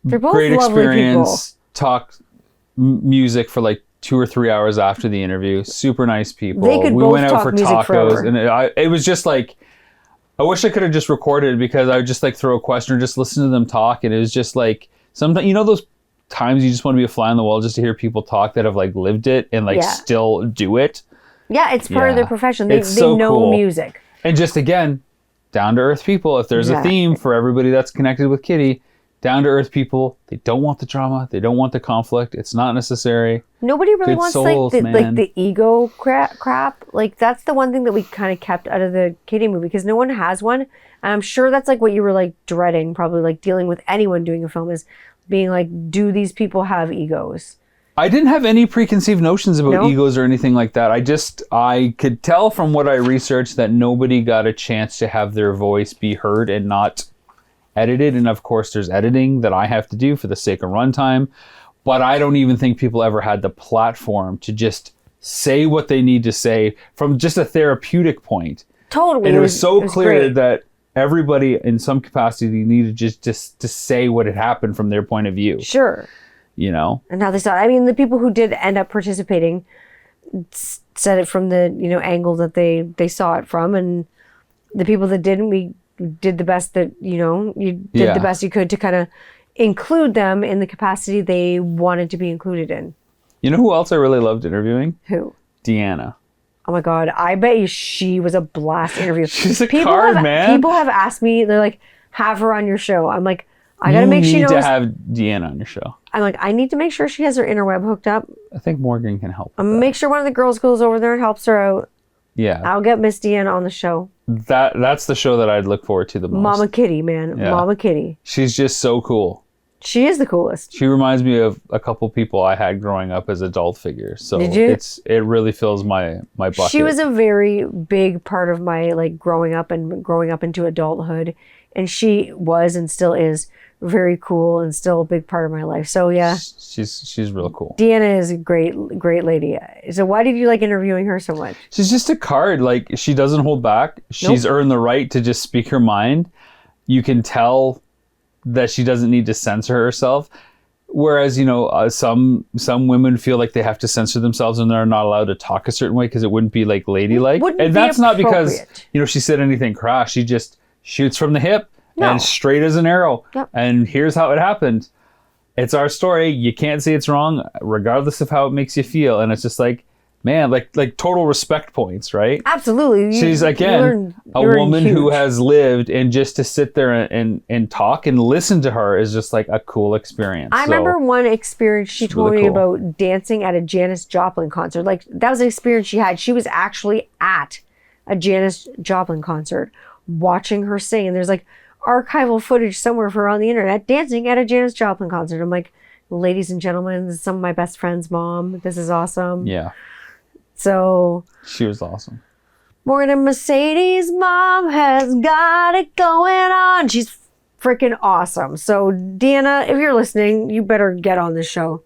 They're both great lovely experience. people. Talk music for like 2 or 3 hours after the interview. Super nice people. They could we both went out talk for music tacos, forever. and it was just like, I wish I could have just recorded, because I would just like throw a question or just listen to them talk, and it was just like, sometimes, you know, those times you just want to be a fly on the wall just to hear people talk that have like lived it and like still do it. Yeah, it's part of their profession. They so know cool. music. And just again, down to earth people. If there's a theme for everybody that's connected with Kittie, down to earth people. They don't want the drama. They don't want the conflict. It's not necessary. Nobody really Good wants souls, like the ego crap. Like that's the one thing that we kind of kept out of the Kittie movie, because no one has one. And I'm sure that's like what you were like dreading, probably like dealing with anyone doing a film, is being like, do these people have egos? I didn't have any preconceived notions about egos or anything like that. I could tell from what I researched that nobody got a chance to have their voice be heard and not edited. And of course, there's editing that I have to do for the sake of runtime. But I don't even think people ever had the platform to just say what they need to say from just a therapeutic point. Totally. And it was so clear great. that everybody in some capacity needed just to say what had happened from their point of view. Sure. You know? And how they saw it. I mean, the people who did end up participating said it from the, you know, angle that they saw it from. And the people that didn't, we did the best that, you know, you did the best you could to kind of include them in the capacity they wanted to be included in. You know who else I really loved interviewing? Who? Deanna. Oh my God. I bet you she was a blast to interview. She's a card, man. People have asked me, they're like, have her on your show. I'm like, I got to make sure she knows. You need to have Deanna on your show. I'm like, I need to make sure she has her interweb hooked up. I think Morgan can help. Make sure one of the girls goes over there and helps her out. Yeah. I'll get Miss Deanna on the show. That's the show that I'd look forward to the most. Mama Kittie, man. Yeah. Mama Kittie. She's just so cool. She is the coolest. She reminds me of a couple people I had growing up as adult figures. So Did you? It really fills my bucket. She was a very big part of my like growing up into adulthood. And she was and still is very cool and still a big part of my life. So yeah. She's real cool. Deanna is a great lady. So why did you like interviewing her so much? She's just a card. Like, she doesn't hold back. She's earned the right to just speak her mind. You can tell that she doesn't need to censor herself. Whereas, you know, some women feel like they have to censor themselves and they're not allowed to talk a certain way because it wouldn't be like ladylike. And that's not because, you know, she said anything crass. She just shoots from the hip and straight as an arrow. Yep. And here's how it happened. It's our story. You can't say it's wrong, regardless of how it makes you feel. And it's just like, man, like total respect points, right? Absolutely. She's, again, a woman who has lived, and just to sit there and talk and listen to her is just like a cool experience. I remember one experience she told me about dancing at a Janis Joplin concert. Like, that was an experience she had. She was actually at a Janis Joplin concert watching her sing. And there's like archival footage somewhere of her on the internet dancing at a Janis Joplin concert. I'm like, ladies and gentlemen, this is some of my best friend's mom. This is awesome. Yeah. So she was awesome. Morgan and Mercedes' mom has got it going on. She's freaking awesome. So Deanna, if you're listening, you better get on this show.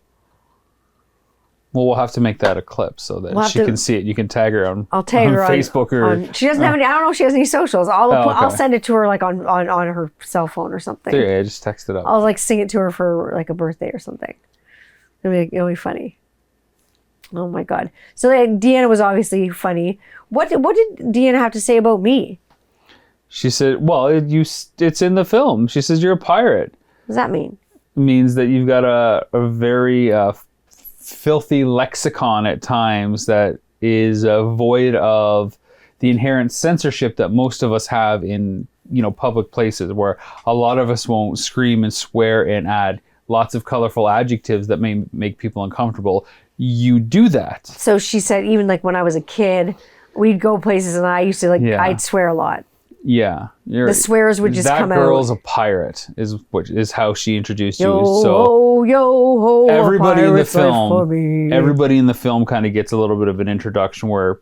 Well, we'll have to make that a clip so that she can see it. You can tag her on, I'll tag her on Facebook or she doesn't have any. I don't know if she has any socials. I'll send it to her like on her cell phone or something. There, yeah, just text it up. I'll like sing it to her for like a birthday or something. It'll be funny. Oh my God. So Deanna was obviously funny. What did Deanna have to say about me? She said, well, it's in the film. She says, you're a pirate. What does that mean? It means that you've got a very filthy lexicon at times that is void of the inherent censorship that most of us have in, you know, public places, where a lot of us won't scream and swear and add lots of colorful adjectives that may make people uncomfortable. You do that. So she said, even like when I was a kid, we'd go places and I used to I'd swear a lot. Yeah. The swears would just come out. That girl's a pirate is how she introduced you. So yo, everybody in the film kind of gets a little bit of an introduction where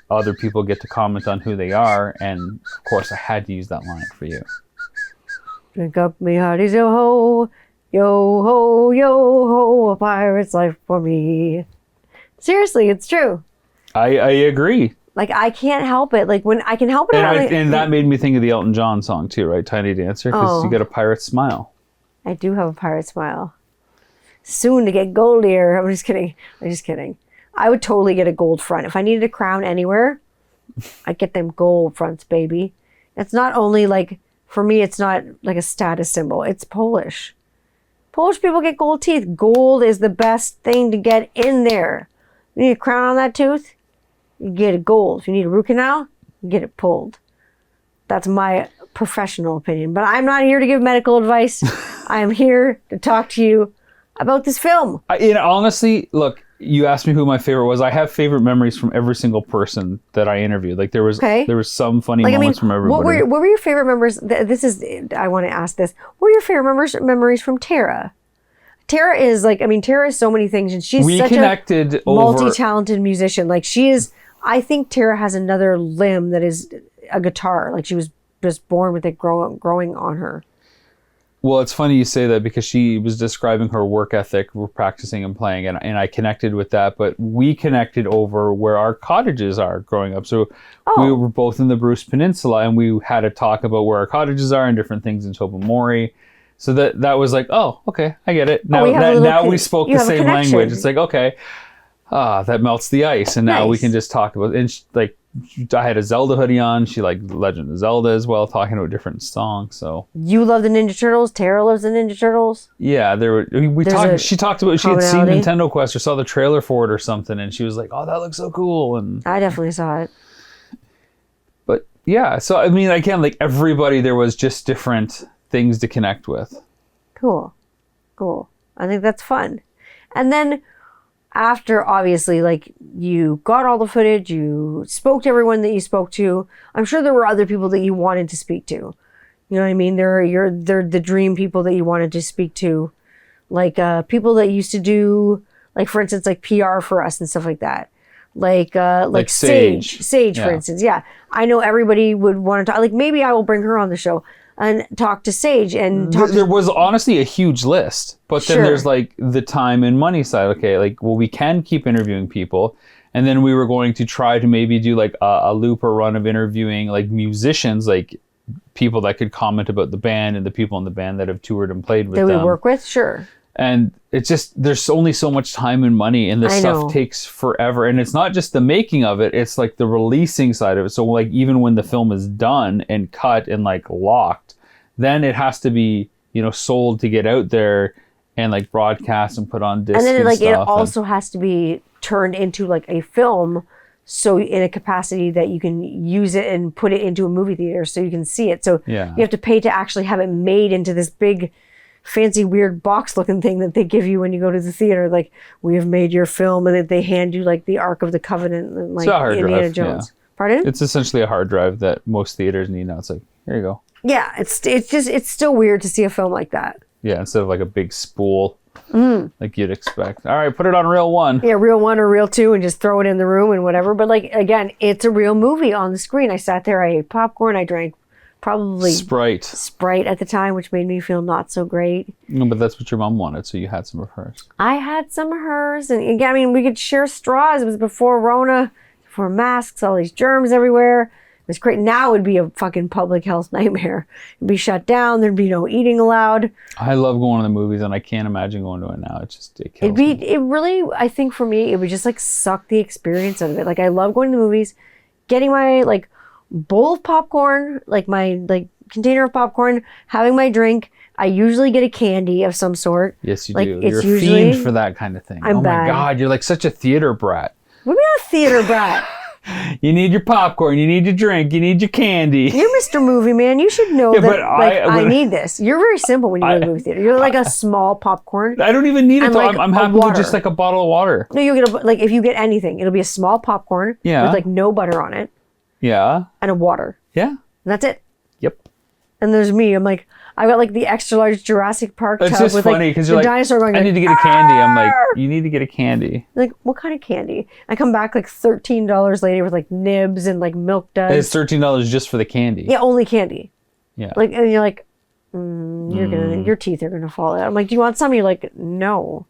other people get to comment on who they are. And of course I had to use that line for you. Drink up me hearties, yo ho. Yo ho, a pirate's life for me. Seriously, it's true. I agree. Like, I can't help it. Like, when I can help it. And that made me think of the Elton John song too, right? Tiny Dancer, because you got a pirate smile. I do have a pirate smile. soon to get goldier. I'm just kidding. I would totally get a gold front. If I needed a crown anywhere, I'd get them gold fronts, baby. It's not only like, for me, it's not like a status symbol. It's Polish. Polish people get gold teeth. Gold is the best thing to get in there. You need a crown on that tooth? You get it gold. If you need a root canal, you get it pulled. That's my professional opinion. But I'm not here to give medical advice. I am here to talk to you about this film. Honestly, look, you asked me who my favorite was. I have favorite memories from every single person that I interviewed. Like there was some funny moments from everybody. What were your favorite memories? I want to ask this. What were your favorite memories from Tara? Tara is Tara is so many things, and she's such a multi-talented musician. Like I think Tara has another limb that is a guitar. Like she was just born with it growing on her. Well, it's funny you say that because she was describing her work ethic, we're practicing and playing, and I connected with that, but we connected over where our cottages are growing up. So we were both in the Bruce Peninsula, and we had a talk about where our cottages are and different things in Tobermory. So that was like, oh, okay, I get it. Now we spoke the same language. It's like, okay, that melts the ice, and now we can just talk about it. And I had a Zelda hoodie on. She liked Legend of Zelda as well, talking about different songs. So you love the Ninja Turtles. Tara loves the Ninja Turtles. Yeah, she talked about she had seen Nintendo Quest or saw the trailer for it or something, and she was like, "Oh, that looks so cool." And I definitely saw it. But yeah, so again, like everybody, there was just different things to connect with. Cool. I think that's fun. And then after, obviously, like, you got all the footage, you spoke to everyone that you spoke to. I'm sure there were other people that you wanted to speak to. You know what I mean? They're the dream people that you wanted to speak to. Like, people that used to do, like, for instance, like PR for us and stuff like that. Like Sage, for instance. Yeah. I know everybody would want to talk. Like, maybe I will bring her on the show and talk to Sage and there was honestly a huge list, but then there's like the time and money side. Okay, like, well, we can keep interviewing people, and then we were going to try to maybe do like a loop or run of interviewing like musicians, like people that could comment about the band and the people in the band that have toured and played with them. That we work with, sure. And it's just, there's only so much time and money, and this stuff takes forever. And it's not just the making of it, it's like the releasing side of it. So like even when the film is done and cut and like locked, then it has to be, sold to get out there and like broadcast and put on discs. And then it also has to be turned into like a film, so in a capacity that you can use it and put it into a movie theater so you can see it. So you have to pay to actually have it made into this big fancy weird box looking thing that they give you when you go to the theater. Like, we have made your film, and then they hand you like the Ark of the Covenant and like Indiana Jones. Yeah. Pardon? It's essentially a hard drive that most theaters need now. It's like, here you go. Yeah, it's still weird to see a film like that. Yeah, instead of like a big spool like you'd expect. All right, put it on reel 1. Yeah, reel 1 or reel 2 and just throw it in the room and whatever. But like, again, it's a real movie on the screen. I sat there, I ate popcorn, I drank probably Sprite at the time, which made me feel not so great. No, but that's what your mom wanted, so you had some of hers. I had some of hers, and again, we could share straws. It was before Rona, before masks, all these germs everywhere. It was great. Now it'd be a fucking public health nightmare. It'd be shut down. There'd be no eating allowed. I love going to the movies, and I can't imagine going to it now. It kills me. It really, I think for me, it would just like suck the experience out of it. Like, I love going to the movies, getting my like bowl of popcorn, like my like container of popcorn, having my drink. I usually get a candy of some sort. Yes, you do. You're a fiend for that kind of thing. I'm bad. My God, you're like such a theater brat. What do you mean a theater brat? You need your popcorn, you need your drink, you need your candy. You're Mr. Movie Man. You should know that I need this. You're very simple when you go to the movie theater. You're like a small popcorn. I don't even need it. Like I'm happy with just like a bottle of water. No, you get like, if you get anything, it'll be a small popcorn with like no butter on it. Yeah. And a water. Yeah. And that's it. Yep. And there's me. I'm like, I got like the extra large Jurassic Park tub just with funny, like the you're dinosaur going. I need to get a candy. I'm like, you need to get a candy. Like, what kind of candy? I come back like $13 later with like nibs and like Milk Duds. It's $13 just for the candy. Yeah, only candy. Yeah. Like, and you're like, your teeth are gonna fall out. I'm like, do you want some? You're like, no.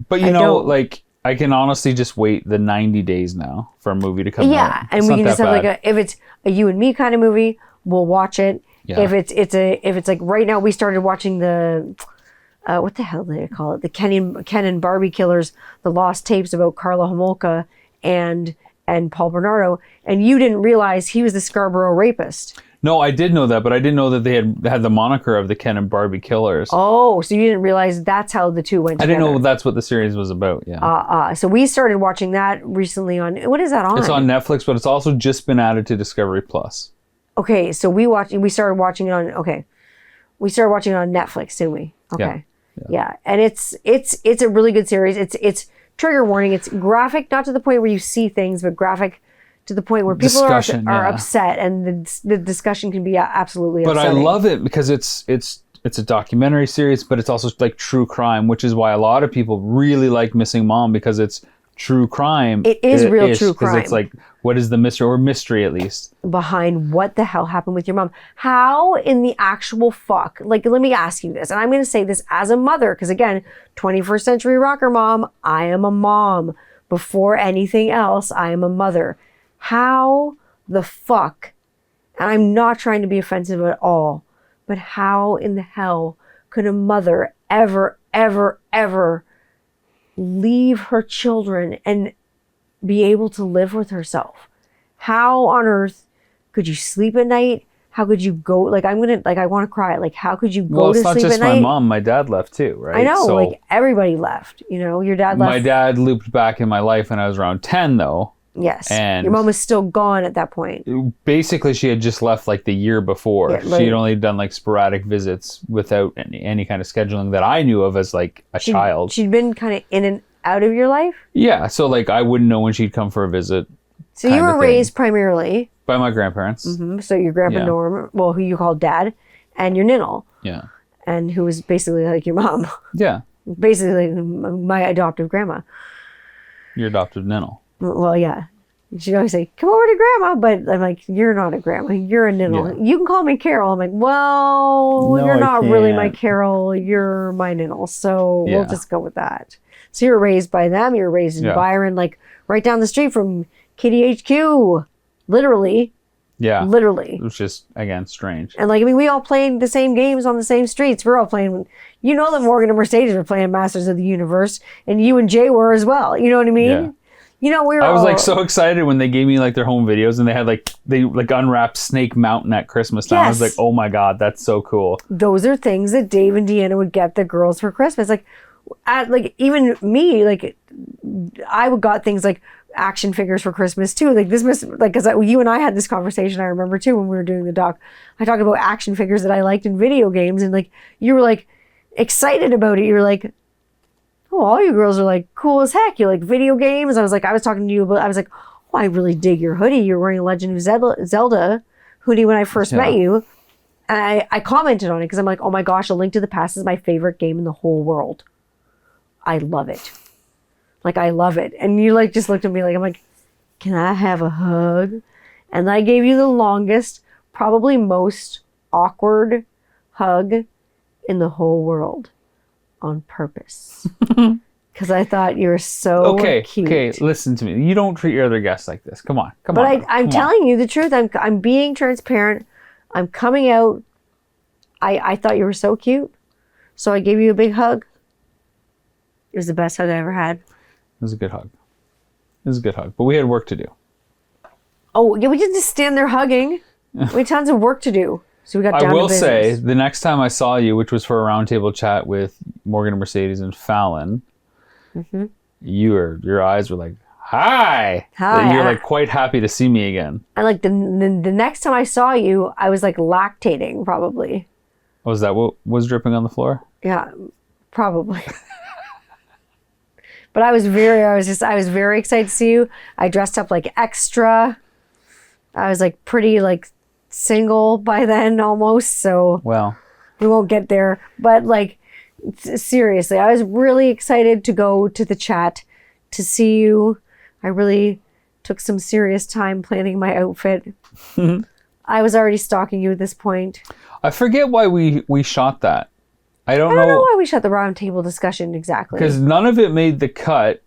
But you know, like, I can honestly just wait the 90 days now for a movie to come out. Yeah, and we can just have like if it's a you and me kind of movie, we'll watch it. Yeah. If it's like right now, we started watching the what the hell do they call it? The Ken and Barbie Killers, the lost tapes about Carla Homolka and Paul Bernardo, and you didn't realize he was the Scarborough rapist. No, I did know that, but I didn't know that they had the moniker of the Ken and Barbie Killers. Oh, so you didn't realize that's how the two went together. I didn't know that's what the series was about, yeah. So we started watching that recently on, what is that on? It's on Netflix, but it's also just been added to Discovery Plus. Okay, so we started watching it on Netflix, didn't we? Okay. Yeah. And it's a really good series. It's trigger warning. It's graphic, not to the point where you see things, but graphic to the point where people are upset, and the discussion can be absolutely upsetting. But I love it because it's a documentary series, but it's also like true crime, which is why a lot of people really like Missing Mom, because it's true crime. It is real true crime. Because it's like, what is the mystery, or mystery at least, behind what the hell happened with your mom? How in the actual fuck? Like, let me ask you this, and I'm going to say this as a mother, because again, 21st century rocker mom, I am a mom. Before anything else, I am a mother. How the fuck, and I'm not trying to be offensive at all, but how in the hell could a mother ever leave her children and be able to live with herself? How on earth could you sleep at night? How could you go, like, I want to cry. Like, how could you go to sleep at night? Well, it's not just my mom. My dad left too, right? I know, so like, everybody left. You know, your dad left. My dad looped back in my life when I was around 10, though. Yes. And your mom was still gone at that point. Basically, she had just left like the year before. Yeah, she had only done like sporadic visits without any kind of scheduling that I knew of as like a child. She'd been kind of in and out of your life? Yeah. So like I wouldn't know when she'd come for a visit. So you were raised primarily by my grandparents. Mm-hmm. So your grandpa Norm, well, who you called dad, and your ninnle. Yeah. And who was basically like your mom. Yeah. Basically my adoptive grandma. Your adoptive ninnle. Well, yeah. She'd always say, come over to grandma. But I'm like, you're not a grandma. You're a ninnle. Yeah. You can call me Carol. I'm like, well, no, you're not really my Carol. You're my ninnle. So we'll just go with that. So you were raised by them. You were raised in Byron, like right down the street from Kittie HQ. Literally. Yeah. Literally. It was just, again, strange. And like, I mean, we all played the same games on the same streets. We're all playing, you know that Morgan and Mercedes were playing Masters of the Universe. And you and Jay were as well. You know what I mean? Yeah. You know, I was like so excited when they gave me like their home videos, and they unwrapped Snake Mountain at Christmas time. Yes. I was like, oh my God, that's so cool. Those are things that Dave and Deanna would get the girls for Christmas. Like, even me, like, I got things like action figures for Christmas too. Like this must, like, because you and I had this conversation, I remember too, when we were doing the doc. I talked about action figures that I liked in video games, and like, you were like excited about it. You were like, oh, all you girls are like cool as heck. You like video games. I was talking to you about, I was like, oh, I really dig your hoodie. You're wearing a Legend of Zelda hoodie when I first met you. And I commented on it because I'm like, oh my gosh, A Link to the Past is my favorite game in the whole world. I love it. Like, I love it. And you like just looked at me like, I'm like, can I have a hug? And I gave you the longest, probably most awkward hug in the whole world. On purpose. Because I thought you were so cute. Okay, listen to me. You don't treat your other guests like this. Come on. But I'm telling you the truth. I'm being transparent. I'm coming out. I thought you were so cute. So I gave you a big hug. It was the best hug I ever had. It was a good hug. But we had work to do. Oh, yeah, we didn't just stand there hugging. We had tons of work to do. So we got down to business. I will say, the next time I saw you, which was for a roundtable chat with Morgan and Mercedes and Fallon, your eyes were like, hi. You're like quite happy to see me again. And like the next time I saw you, I was like lactating probably. Was that what was dripping on the floor? Yeah, probably. But I was very excited to see you. I dressed up like extra. I was like pretty like single by then almost, so well, we won't get there. But like, seriously, I was really excited to go to the chat to see you. I really took some serious time planning my outfit. I was already stalking you at this point. I forget why we shot that. I don't know why we shot the round table discussion exactly. Because none of it made the cut.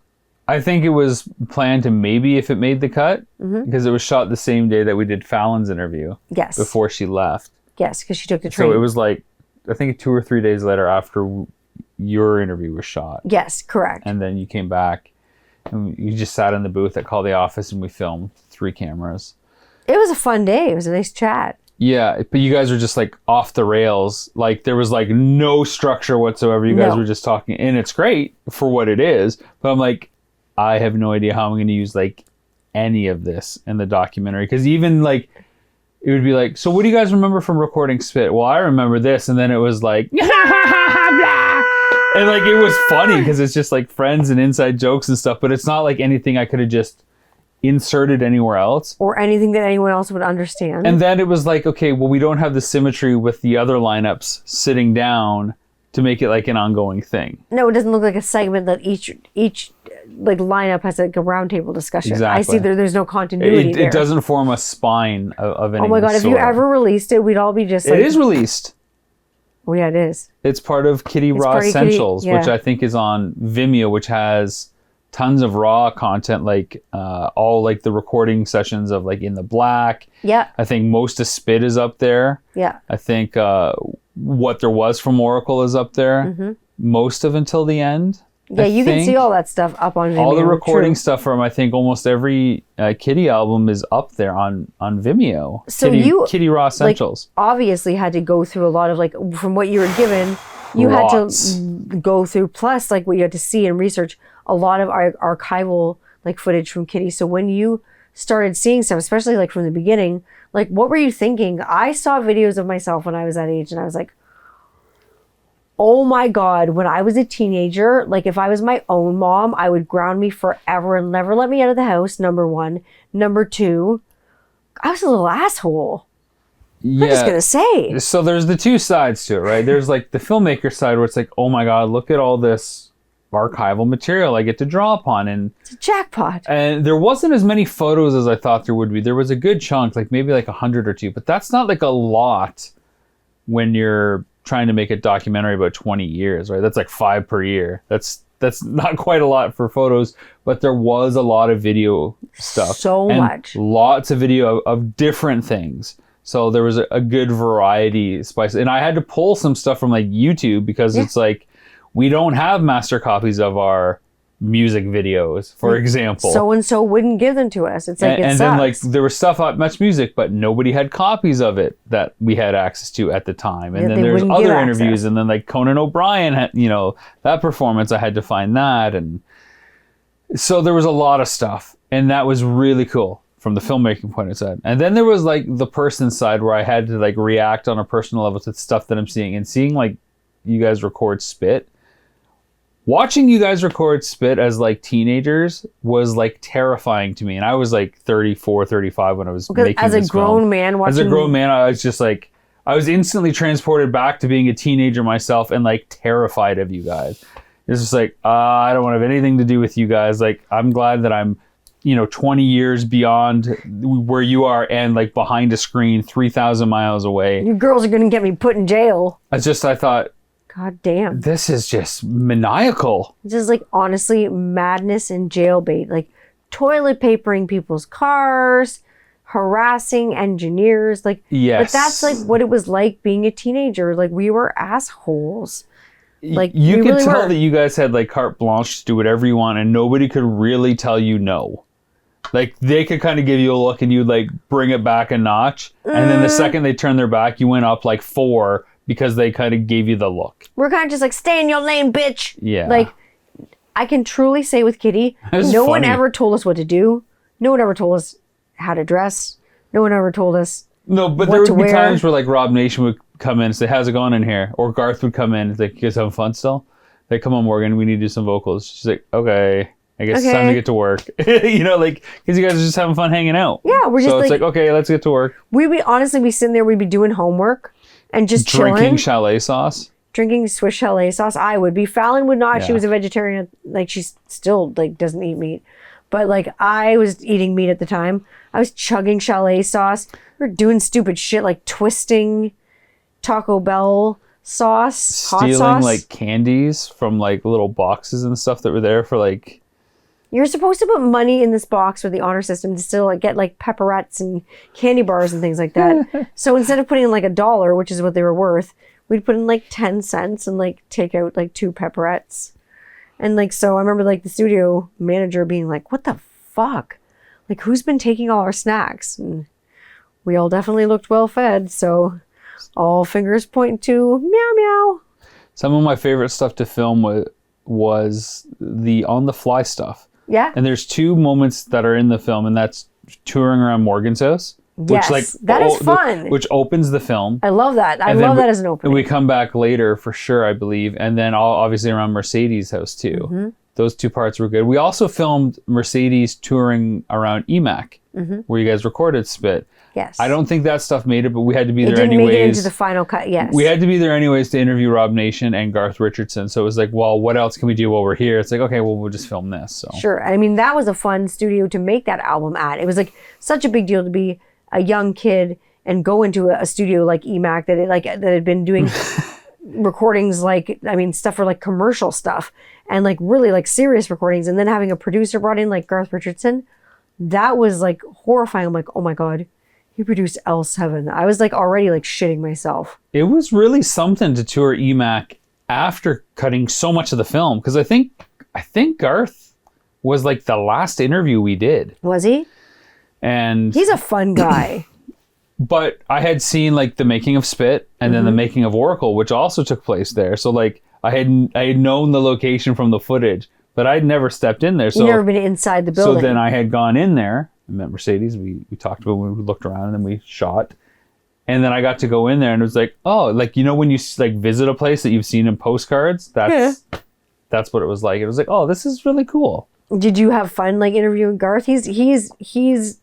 I think it was planned to maybe if it made the cut, because it was shot the same day that we did Fallon's interview. Yes. Before she left. Yes, because she took the train. So it was like, I think 2 or 3 days later after your interview was shot. Yes, correct. And then you came back and you just sat in the booth at Call the Office and we filmed 3 cameras. It was a fun day. It was a nice chat. Yeah, but you guys were just like off the rails. Like there was like no structure whatsoever. You guys were just talking, and it's great for what it is. But I'm like, I have no idea how I'm going to use like any of this in the documentary. Because even like, it would be like, so what do you guys remember from recording Spit? Well, I remember this. And then it was like, and like, it was funny because it's just like friends and inside jokes and stuff. But it's not like anything I could have just inserted anywhere else. Or anything that anyone else would understand. And then it was like, okay, well, we don't have the symmetry with the other lineups sitting down to make it like an ongoing thing. No, it doesn't look like a segment that each like lineup has like a roundtable discussion. Exactly. I see there's no continuity there. It doesn't form a spine of any Oh my God, sort. if you ever released it, we'd all be just like... It is released. Oh yeah, it is. It's part of Kittie Raw Essentials, which I think is on Vimeo, which has tons of raw content, like all like the recording sessions of like In the Black. Yeah. I think most of Spit is up there. Yeah. I think What There Was from Oracle is up there. Mm-hmm. Most of Until the End. Yeah, you can see all that stuff up on Vimeo. All the recording stuff from I think almost every Kittie album is up there on Vimeo. So Kittie Raw Essentials. Like, obviously had to go through a lot of like from what you were given. You had to go through, plus like what you had to see and research a lot of archival like footage from Kittie. So when you started seeing stuff, especially like from the beginning, like what were you thinking? I saw videos of myself when I was that age and I was like, oh my God, when I was a teenager, like if I was my own mom, I would ground me forever and never let me out of the house, number one. Number two, I was a little asshole. Yeah. I'm just going to say. So there's the two sides to it, right? There's like the filmmaker side where it's like, oh my God, look at all this archival material I get to draw upon. And it's a jackpot. And there wasn't as many photos as I thought there would be. There was a good chunk, like maybe like 100 or 2, but that's not like a lot when you're trying to make a documentary about 20 years, right? That's like 5 per year. That's not quite a lot for photos, but there was a lot of video stuff. So much. Lots of video of different things. So there was a good variety spice. And I had to pull some stuff from like YouTube because it's like, we don't have master copies of our music videos, for example. So-and-so wouldn't give them to us. It's like, and then like there was stuff on Much Music, but nobody had copies of it that we had access to at the time. And then there's other interviews, and then like Conan O'Brien had, that performance, I had to find that. And so there was a lot of stuff, and that was really cool from the filmmaking point of view. And then there was like the person side where I had to like react on a personal level to stuff that I'm seeing, and seeing like you guys record Spit. Watching you guys record Spit as like teenagers was like terrifying to me. And I was like 34, 35 when I was making this film. As a grown man watching... As a grown man, I was just like, I was instantly transported back to being a teenager myself and like terrified of you guys. It's just like, I don't want to have anything to do with you guys. Like, I'm glad that I'm, 20 years beyond where you are and like behind a screen 3,000 miles away. You girls are going to get me put in jail. I thought, God damn. This is just maniacal. This is like honestly madness and jailbait. Like toilet papering people's cars, harassing engineers. Like, yes. But that's like what it was like being a teenager. Like we were assholes. Like you could really tell that you guys had like carte blanche to do whatever you want and nobody could really tell you no. Like they could kind of give you a look and you'd like bring it back a notch. And then the second they turned their back, you went up like 4 because they kind of gave you the look. We're kind of just like, stay in your lane, bitch. Yeah. Like, I can truly say with Kittie, no one ever told us what to do. No one ever told us how to dress. No one ever told us No, but there would be times where like Rob Nation would come in and say, how's it going in here? Or Garth would come in and say, you guys having fun still? Like, come on, Morgan, we need to do some vocals. She's like, okay. I guess it's time to get to work. Because you guys are just having fun hanging out. Yeah, we're just so it's like, okay, let's get to work. We'd be honestly be sitting there, we'd be doing homework and just drinking chalet sauce. Drinking Swiss chalet sauce. I would be. Fallon would not. Yeah. She was a vegetarian. Like she still like doesn't eat meat. But like I was eating meat at the time. I was chugging chalet sauce. We were doing stupid shit like twisting Taco Bell sauce, hot sauce. Stealing like candies from like little boxes and stuff that were there for like... You're supposed to put money in this box for the honor system to still like get like pepperettes and candy bars and things like that. So instead of putting in like $1, which is what they were worth, we'd put in like 10 cents and like take out like 2 pepperettes. And like, so I remember like the studio manager being like, what the fuck? Like, who's been taking all our snacks? And we all definitely looked well fed. So all fingers point to meow meow. Some of my favorite stuff to film was the on the fly stuff. Yeah. And there's 2 moments that are in the film, and that's touring around Morgan's house. Yes, which, like, that is fun. Which opens the film. I love that. I love that as an opening. And we come back later for sure, I believe. And then obviously around Mercedes' house too. Mm-hmm. Those 2 parts were good. We also filmed Mercedes touring around EMAC, where you guys recorded Spit. Yes. I don't think that stuff made it, but we had to be there anyways. It didn't make it into the anyways. final cut, yes. We had to be there anyways to interview Rob Nation and Garth Richardson. So it was like, well, what else can we do while we're here? It's like, okay, well, we'll just film this. So Sure. I mean, that was a fun studio to make that album at. It was like such a big deal to be a young kid and go into a studio like EMAC that had been doing recordings, like, I mean, stuff for like commercial stuff and like really like serious recordings, and then having a producer brought in like Garth Richardson. That was like horrifying. I'm like, oh my God, he produced L7. I was like already like shitting myself. it was really something to tour EMAC after cutting so much of the film, because I think Garth was like the last interview we did. Was he? And He's a fun guy. but I had seen like the making of Spit and then the making of Oracle, which also took place there. So like I had known the location from the footage, but I'd never stepped in there. So You've never been inside the building. So then I had gone in there. I met Mercedes. We talked about when we looked around, and then we shot. And then I got to go in there, and it was like, oh, like, you know, when you like visit a place that you've seen in postcards, that's what it was like. It was like, oh, this is really cool. Did you have fun like interviewing Garth? He's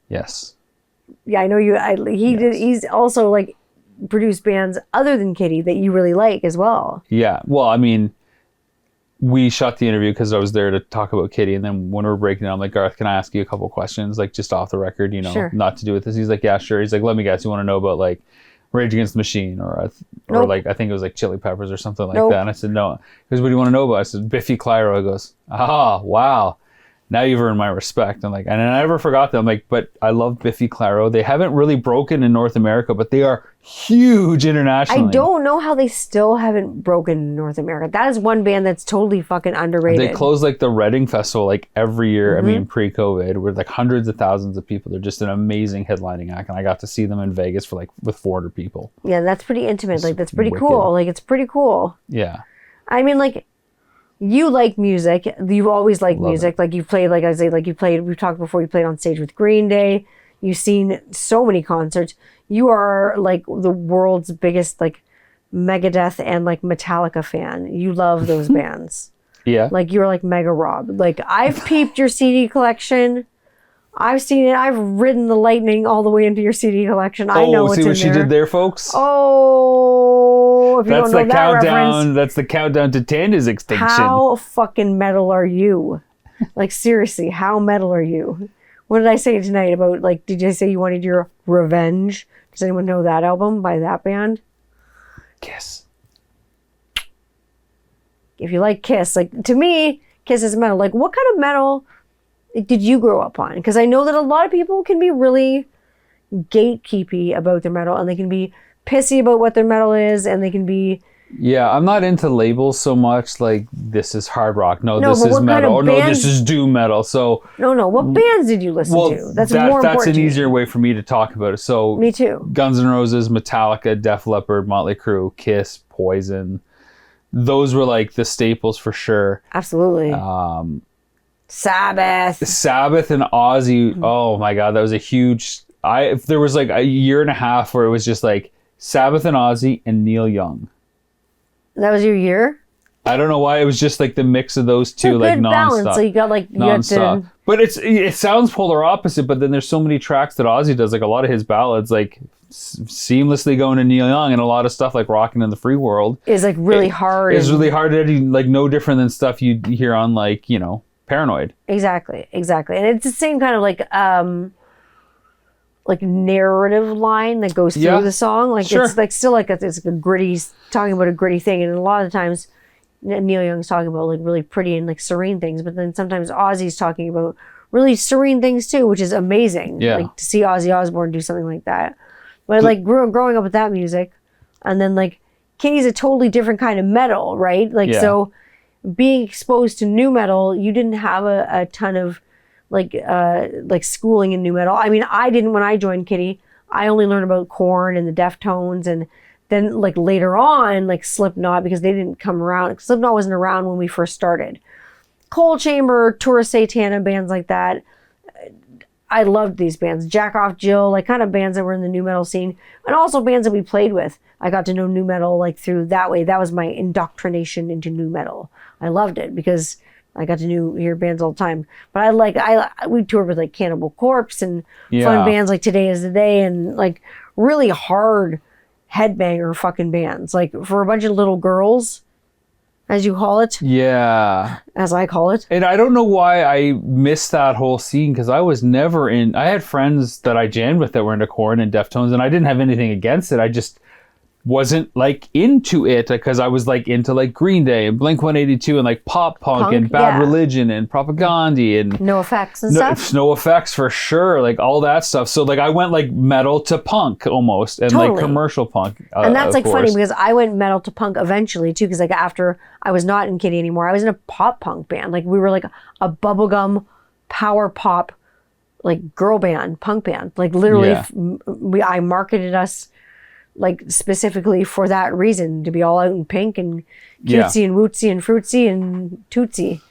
Yes. Yeah, I know you. He's also like produced bands other than Kittie that you really like as well. Yeah. Well, I mean, we shot the interview because I was there to talk about Kittie, and then when we were breaking down, I'm like, Garth, can I ask you a couple questions, like just off the record, you know, Sure. not to do with this? He's like, yeah, sure. He's like, let me guess, you want to know about like Rage Against the Machine or Nope. like I think it was like Chili Peppers or something like Nope. that. And I said, no. He goes, what do you want to know about? I said, Biffy Clyro. He goes, wow. Now you've earned my respect. I'm like, and I never forgot that. I'm like, but I love Biffy Clyro. They haven't really broken in North America, but they are huge internationally. I don't know how they still haven't broken in North America. That is one band that's totally fucking underrated. They close like the Reading Festival like every year. I mean, pre-COVID, with like hundreds of thousands of people. They're just an amazing headlining act, and I got to see them in Vegas for like with 400 people. Yeah, that's pretty intimate. Like that's pretty wicked. cool. Like it's pretty cool. Yeah. I mean, like, you like music. You've always liked Love music. Like you've played, like I say, like you played. We've talked before. You played on stage with Green Day. You've seen so many concerts. You are like the world's biggest like Megadeth and like Metallica fan. You love those bands. Yeah. Like you're like Mega Rob. Like I've peeped your CD collection. I've seen it. I've ridden the lightning all the way into your CD collection. I know what's see in what she there. did there, folks? Oh, if you That's don't know the that countdown. reference. That's the countdown to Tanda's extinction. How fucking metal are you? Like seriously, how metal are you? What did I say tonight about like? Did you say you wanted your revenge? Does anyone know that album by that band? Kiss. If you like Kiss, like to me, Kiss is metal. Like what kind of metal did you grow up on? Because I know that a lot of people can be really gatekeepy about their metal, and they can be pissy about what their metal is, and they can be. Yeah, I'm not into labels so much. Like this is hard rock. No, No, this but is what kind metal. of Or no, bands- this is doom metal. So No. What bands did you listen to? That's more important. That's an to me. easier way for me to talk about it. So Me too. Guns N' Roses, Metallica, Def Leppard, Motley Crue, Kiss, Poison. Those were like the staples for sure. Absolutely. Sabbath. Sabbath and Ozzy. Oh my God, that was a huge. If there was like a year and a half where it was just like Sabbath and Ozzy and Neil Young. That was your year? I don't know why, it was just like the mix of those two, It's a like good nonstop. balance. So you got like you had Nonstop. to, But it sounds polar opposite. But then there's so many tracks that Ozzy does, like a lot of his ballads, like seamlessly going to Neil Young, and a lot of stuff like "Rockin' in the Free World" is like really hard. It's and- really hard to like no different than stuff you hear on like Paranoid. Exactly. And it's the same kind of like narrative line that goes through Yeah. the song. Like Sure. it's like still like it's a gritty, talking about a gritty thing, and a lot of the times Neil Young's talking about like really pretty and like serene things, but then sometimes Ozzy's talking about really serene things too, which is amazing. Yeah. Like to see Ozzy Osbourne do something like that. But like growing up with that music, and then like Kittie's a totally different kind of metal, right? Like, so being exposed to new metal, you didn't have a ton of like schooling in new metal. I mean, I didn't when I joined Kittie. I only learned about Korn and the Deftones, and then like later on, like Slipknot, because they didn't come around. Slipknot wasn't around when we first started. Cold Chamber, Tour Satana, bands like that. I loved these bands. Jack Off Jill, like kind of bands that were in the new metal scene, and also bands that we played with. I got to know new metal like through that way. That was my indoctrination into new metal. I loved it because I got to hear bands all the time. But we toured with like Cannibal Corpse and fun bands like Today Is the Day, and like really hard headbanger fucking bands. Like for a bunch of little girls, as you call it. Yeah. As I call it. And I don't know why I missed that whole scene, because I was never I had friends that I jammed with that were into Korn and Deftones, and I didn't have anything against it. I just wasn't like into it because I was like into like Green Day and Blink-182 and like pop punk and Bad Religion and Propaganda and NoFX and stuff. NoFX for sure, like all that stuff. So like I went like metal to punk almost, and like commercial punk. And that's like funny because I went metal to punk eventually too, because like after I was not in Kittie anymore, I was in a pop punk band. Like we were like a bubblegum power pop like girl band, punk band. Like literally I marketed us like specifically for that reason, to be all out in pink and cutesy and wootsy and fruitsy and tootsy.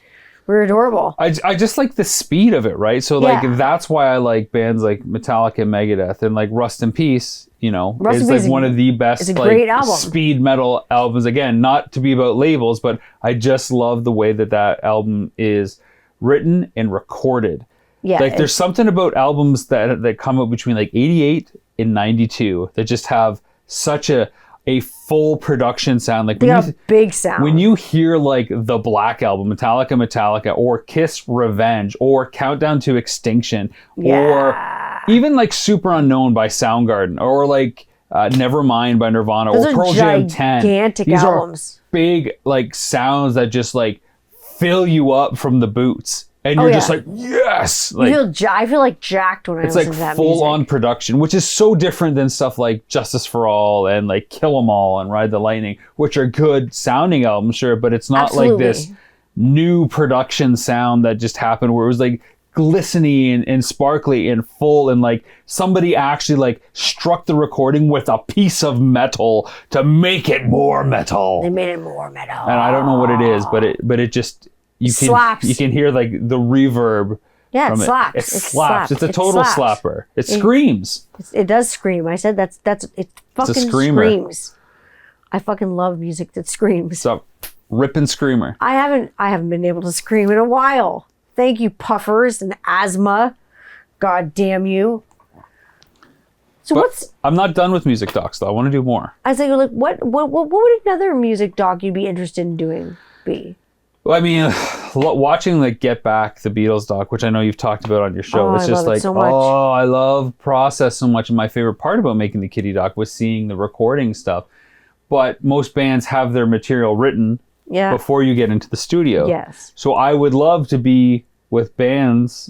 We're adorable. I just like the speed of it, right? So like that's why I like bands like Metallica and Megadeth, and like Rust in Peace, you know, is like one of the best like great album. Speed metal albums. Again, not to be about labels, but I just love the way that album is written and recorded. Yeah, like there's something about albums that come out between like 88 and 92 that just have such a full production sound. Like they got a big sound. When you hear like the Black Album, Metallica, or Kiss Revenge, or Countdown to Extinction, or even like Super Unknown by Soundgarden, or like Nevermind by Nirvana, those or Pearl Jam 10. Gigantic albums. Are big like sounds that just like fill you up from the boots. And you're just like, yes! Like, I feel like jacked when I listen to that music. It's like full-on production, which is so different than stuff like Justice for All and like Kill 'Em All and Ride the Lightning, which are good sounding albums, sure, but it's not like this new production sound that just happened where it was like glistening and sparkly and full, and like somebody actually like struck the recording with a piece of metal to make it more metal. They made it more metal. And I don't know what it is, but it just... You can hear like the reverb. Yeah, it slaps. It slaps. It's a total slapper. It screams. It does scream. I said it fucking screams. I fucking love music that screams. So, ripping screamer. I haven't been able to scream in a while. Thank you, puffers and asthma. God damn you. So I'm not done with music docs though. I want to do more. I was like, what would another music doc you'd be interested in doing be? Well, I mean, watching like Get Back, the Beatles doc, which I know you've talked about on your show, it's just like, so I love Process so much. And my favorite part about making the Kittie doc was seeing the recording stuff. But most bands have their material written before you get into the studio. Yes. So I would love to be with bands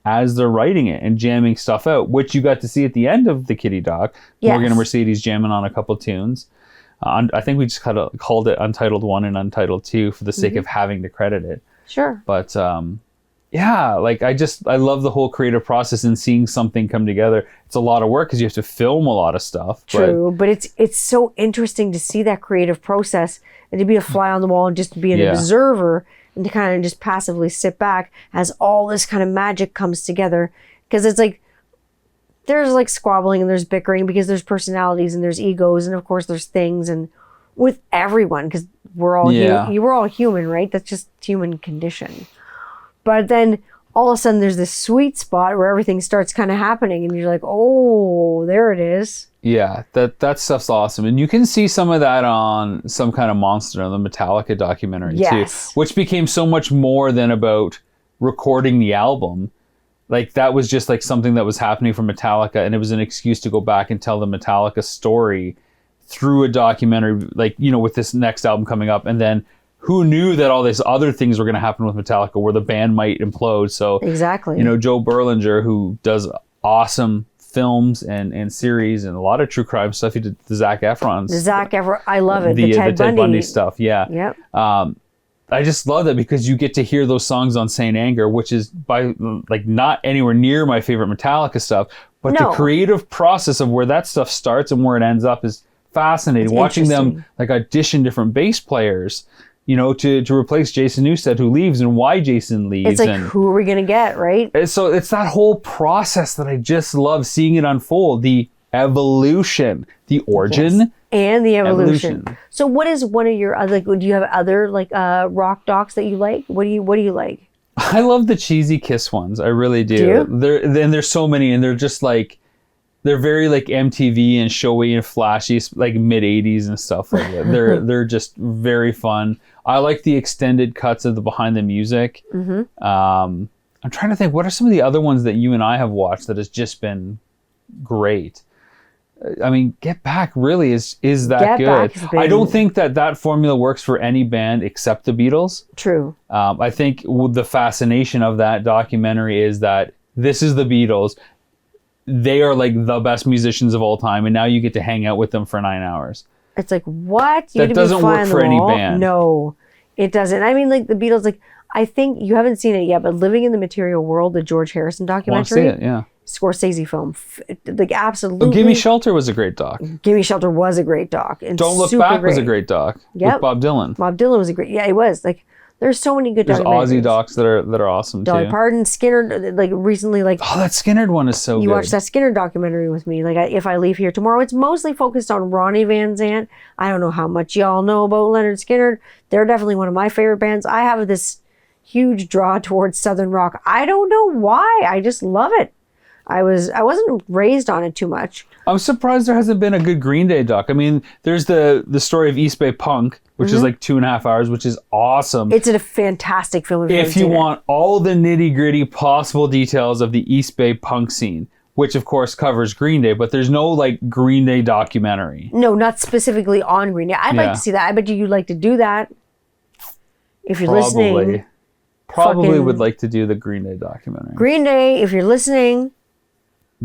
as they're writing it and jamming stuff out, which you got to see at the end of the Kittie doc. Yes. Morgan and Mercedes jamming on a couple tunes. I think we just called it Untitled 1 and Untitled 2 for the sake of having to credit it. Sure. But like I love the whole creative process and seeing something come together. It's a lot of work because you have to film a lot of stuff. True, but it's so interesting to see that creative process and to be a fly on the wall and just to be an observer and to kind of just passively sit back as all this kind of magic comes together. Because it's like, there's like squabbling and there's bickering because there's personalities and there's egos and of course there's things, and with everyone, because we're all we're all human, right? That's just human condition. But then all of a sudden there's this sweet spot where everything starts kind of happening and you're like, oh, there it is. Yeah, that stuff's awesome. And you can see some of that on Some Kind of Monster, on the Metallica documentary too, which became so much more than about recording the album. Like that was just like something that was happening for Metallica, and it was an excuse to go back and tell the Metallica story through a documentary, like, you know, with this next album coming up. And then who knew that all these other things were going to happen with Metallica where the band might implode. So exactly, you know, Joe Berlinger, who does awesome films and series and a lot of true crime stuff. He did the Zac Efron's. The Zac Efron, I love it. The Ted Bundy stuff, yeah. Yep. I just love that because you get to hear those songs on Saint Anger, which is by like not anywhere near my favorite Metallica stuff, but the creative process of where that stuff starts and where it ends up is fascinating. Watching them like audition different bass players, you know, to replace Jason Newsted, who leaves, and why Jason leaves. It's like, who are we going to get, right? So it's that whole process that I just love seeing it unfold. The evolution, the origin, and the evolution. So what is one of your other, do you have other like rock docs that you like? What do you like? I love the cheesy Kiss ones. I really do. There's so many, and they're just like, they're very like MTV and showy and flashy, like mid 80s and stuff like that. They're just very fun. I like the extended cuts of the behind the music. I'm trying to think, what are some of the other ones that you and I have watched that has just been great? I mean, Get Back really is that good. I don't think that formula works for any band except the Beatles. True. I think the fascination of that documentary is that this is the Beatles. They are like the best musicians of all time, and now you get to hang out with them for 9 hours. It's like, what? That doesn't work for any band. No, it doesn't. I mean, like the Beatles, like, I think you haven't seen it yet, but Living in the Material World, the George Harrison documentary. I want to see it, yeah. Scorsese film. Like, absolutely. Oh, Gimme Shelter was a great doc. Gimme Shelter was a great doc. And Don't Look Back was a great doc. Yep. With Bob Dylan. Bob Dylan was a great, yeah, it was. Like, there's so many good documentaries. There's Aussie docs that are awesome too. Dolly Parton, Skinner, like recently, like. Oh, that Skinner one is so good. You watched that Skinner documentary with me. Like, If I Leave Here Tomorrow, it's mostly focused on Ronnie Van Zant. I don't know how much y'all know about Leonard Skinner. They're definitely one of my favorite bands. I have this huge draw towards Southern rock. I don't know why. I just love it. I wasn't raised on it too much. I'm surprised there hasn't been a good Green Day doc. I mean, there's the story of East Bay Punk, which is like 2.5 hours, which is awesome. It's a fantastic film. If you want all the nitty-gritty possible details of the East Bay punk scene, which of course covers Green Day, but there's no like Green Day documentary. No, not specifically on Green Day. I'd like to see that. I bet you'd like to do that. If you're listening. Probably would like to do the Green Day documentary. Green Day, if you're listening.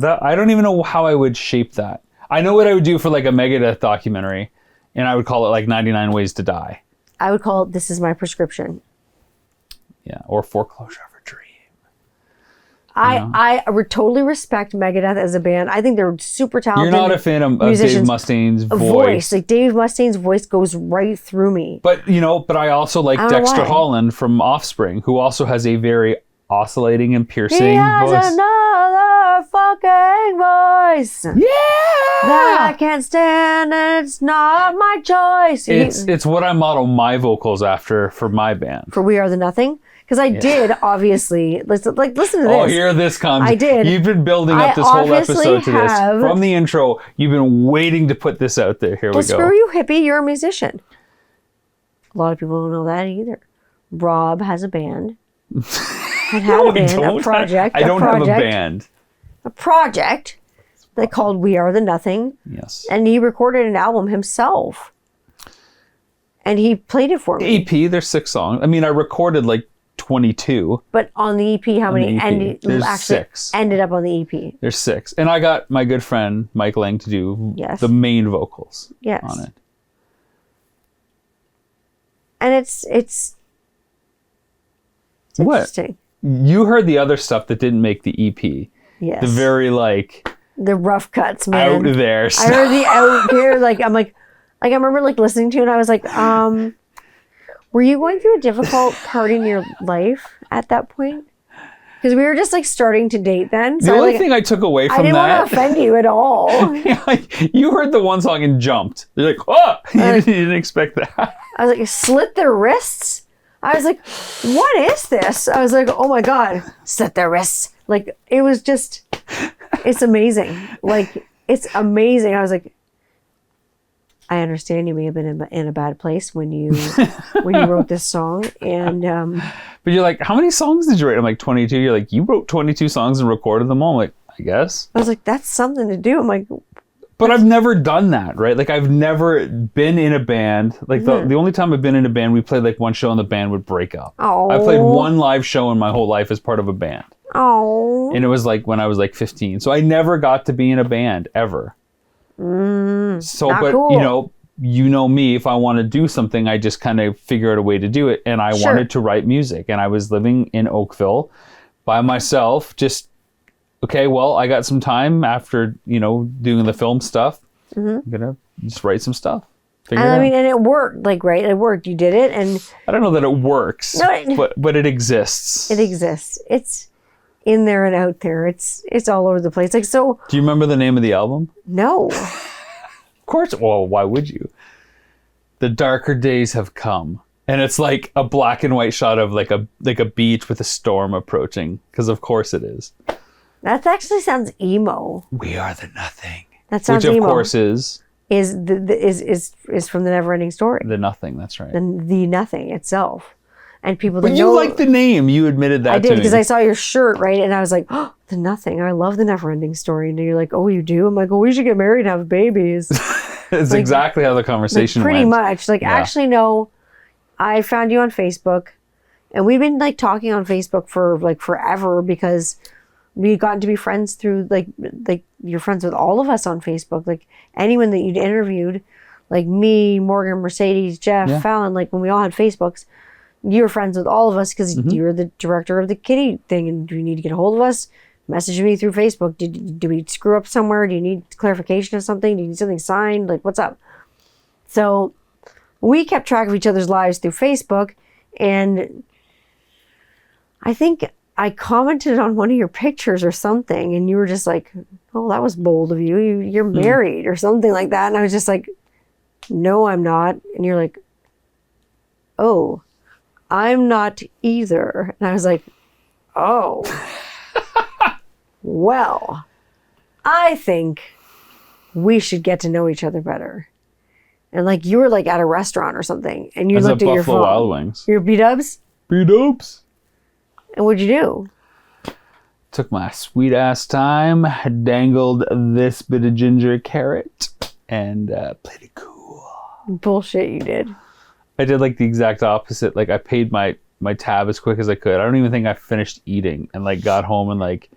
I don't even know how I would shape that. I know what I would do for like a Megadeth documentary, and I would call it like 99 Ways to Die. I would call it This Is My Prescription. Yeah, or Foreclosure of a Dream. I totally respect Megadeth as a band. I think they're super talented. You're not a fan of Dave Mustaine's voice. Like Dave Mustaine's voice goes right through me. But I also like Dexter Holland from Offspring, who also has a very oscillating and piercing voice. Another fucking voice. Yeah. That I can't stand, and it's not my choice. It's what I model my vocals after for my band. For We Are the Nothing. Because I did, obviously, listen to this. Oh, here this comes. I did. You've been building up this whole episode to this. From the intro, you've been waiting to put this out there. Here we go. Screw you, hippie. You're a musician. A lot of people don't know that either. Rob has a band. Had a band, a project. I don't have a band. A project they called We Are the Nothing. Yes. And he recorded an album himself. And he played it for me. EP, there's 6 songs. I mean, I recorded like 22. But on the EP, how many there's 6. Ended up on the EP? There's 6. And I got my good friend Mike Lang to do the main vocals on it. And it's interesting. You heard the other stuff that didn't make the EP. Yes. The very the rough cuts, man. Out there stuff. I heard the out here, I remember listening to it and I was like, were you going through a difficult part in your life at that point? Because we were just starting to date then. So the only thing I took away from that. I didn't want to offend you at all. You heard the one song and jumped. You're like, oh, you didn't expect that. I was like, slit their wrists? I was like, what is this? I was like, oh my God, slit their wrists. It was just, it's amazing. It's amazing. I was like, I understand you may have been in a bad place when you wrote this song. And but you're like, how many songs did you write? I'm like, 22. You're like, you wrote 22 songs and recorded them all. I'm like, I guess. I was like, that's something to do. I'm like, but I've never done that, right? I've never been in a band. The only time I've been in a band, we played one show and the band would break up. Oh. I played one live show in my whole life as part of a band. Oh. And it was like when I was like 15. So I never got to be in a band ever. So, not but cool. you know me, if I want to do something, I just kind of figure out a way to do it. And I Sure. wanted to write music, and I was living in Oakville by myself. Just, okay, well, I got some time after, doing the film stuff. I'm going to just write some stuff. Figure it out. I mean, and it worked, like, right? It worked. You did it, and I don't know that it works, No, but it exists. it exists. It's in there and out there. It's all over the place. Like, so, Do you remember the name of the album? no. Of course. Well, why would you? The Darker Days Have Come. And it's like a black and white shot of like a beach with a storm approaching. Because of course it is. That actually sounds emo. We are the nothing. That sounds Which of emo. course is Is from the Neverending Story. the nothing. That's right. The nothing itself. And people But that you know... like the name. You admitted that I to did, me. because I saw your shirt, right? And I was like, oh, the nothing. I love the Neverending Story. And you're like, oh, you do? I'm like, oh, we should get married and have babies. It's exactly how the conversation Pretty went. much. Like, actually, no. I found you on Facebook. And we've been, like, talking on Facebook for, like, forever, because we gotten to be friends through, like you're friends with all of us on Facebook. Like, anyone that you'd interviewed, like me, Morgan, Mercedes, Jeff, Fallon, like, when we all had Facebooks, you were friends with all of us because you're the director of the Kittie thing. And do you need to get a hold of us? Message me through Facebook. Do we screw up somewhere? Do you need clarification of something? Do you need something signed? Like, what's up? So we kept track of each other's lives through Facebook. And I think I commented on one of your pictures or something. And you were just like, oh, that was bold of you. You're married or something like that. And I was just like, no, I'm not. And you're like, oh, I'm not either. And I was like, oh, well, I think we should get to know each other better. And like, you were like at a restaurant or something, and you As looked at at your Buffalo phone. Wild Wings. Your B-dubs? B-dubs. And what'd you do? Took my sweet ass time, dangled this bit of ginger carrot, and played it cool. Bullshit, you did. I did like the exact opposite. Like, I paid my tab as quick as I could. I don't even think I finished eating, and like got home and like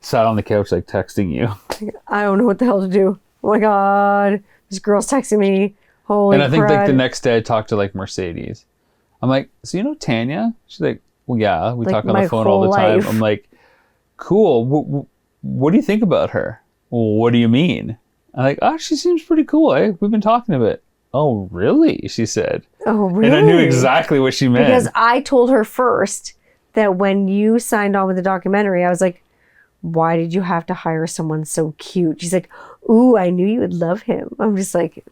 sat on the couch like texting you. I don't know what the hell to do. Oh my God. This girl's texting me. Holy And I think like crud. the next day I talked to like Mercedes. I'm like, so you know Tanya? She's like, well, yeah, we Like, talk on my the phone all the whole time. life. I'm like, cool. What do you think about her? Well, what do you mean? I'm like, oh, she seems pretty cool. Eh? We've been talking a bit. Oh, really? She said. Oh, really? And I knew exactly what she meant. Because I told her first that when you signed on with the documentary, I was like, why did you have to hire someone so cute? She's like, ooh, I knew you would love him. I'm just like,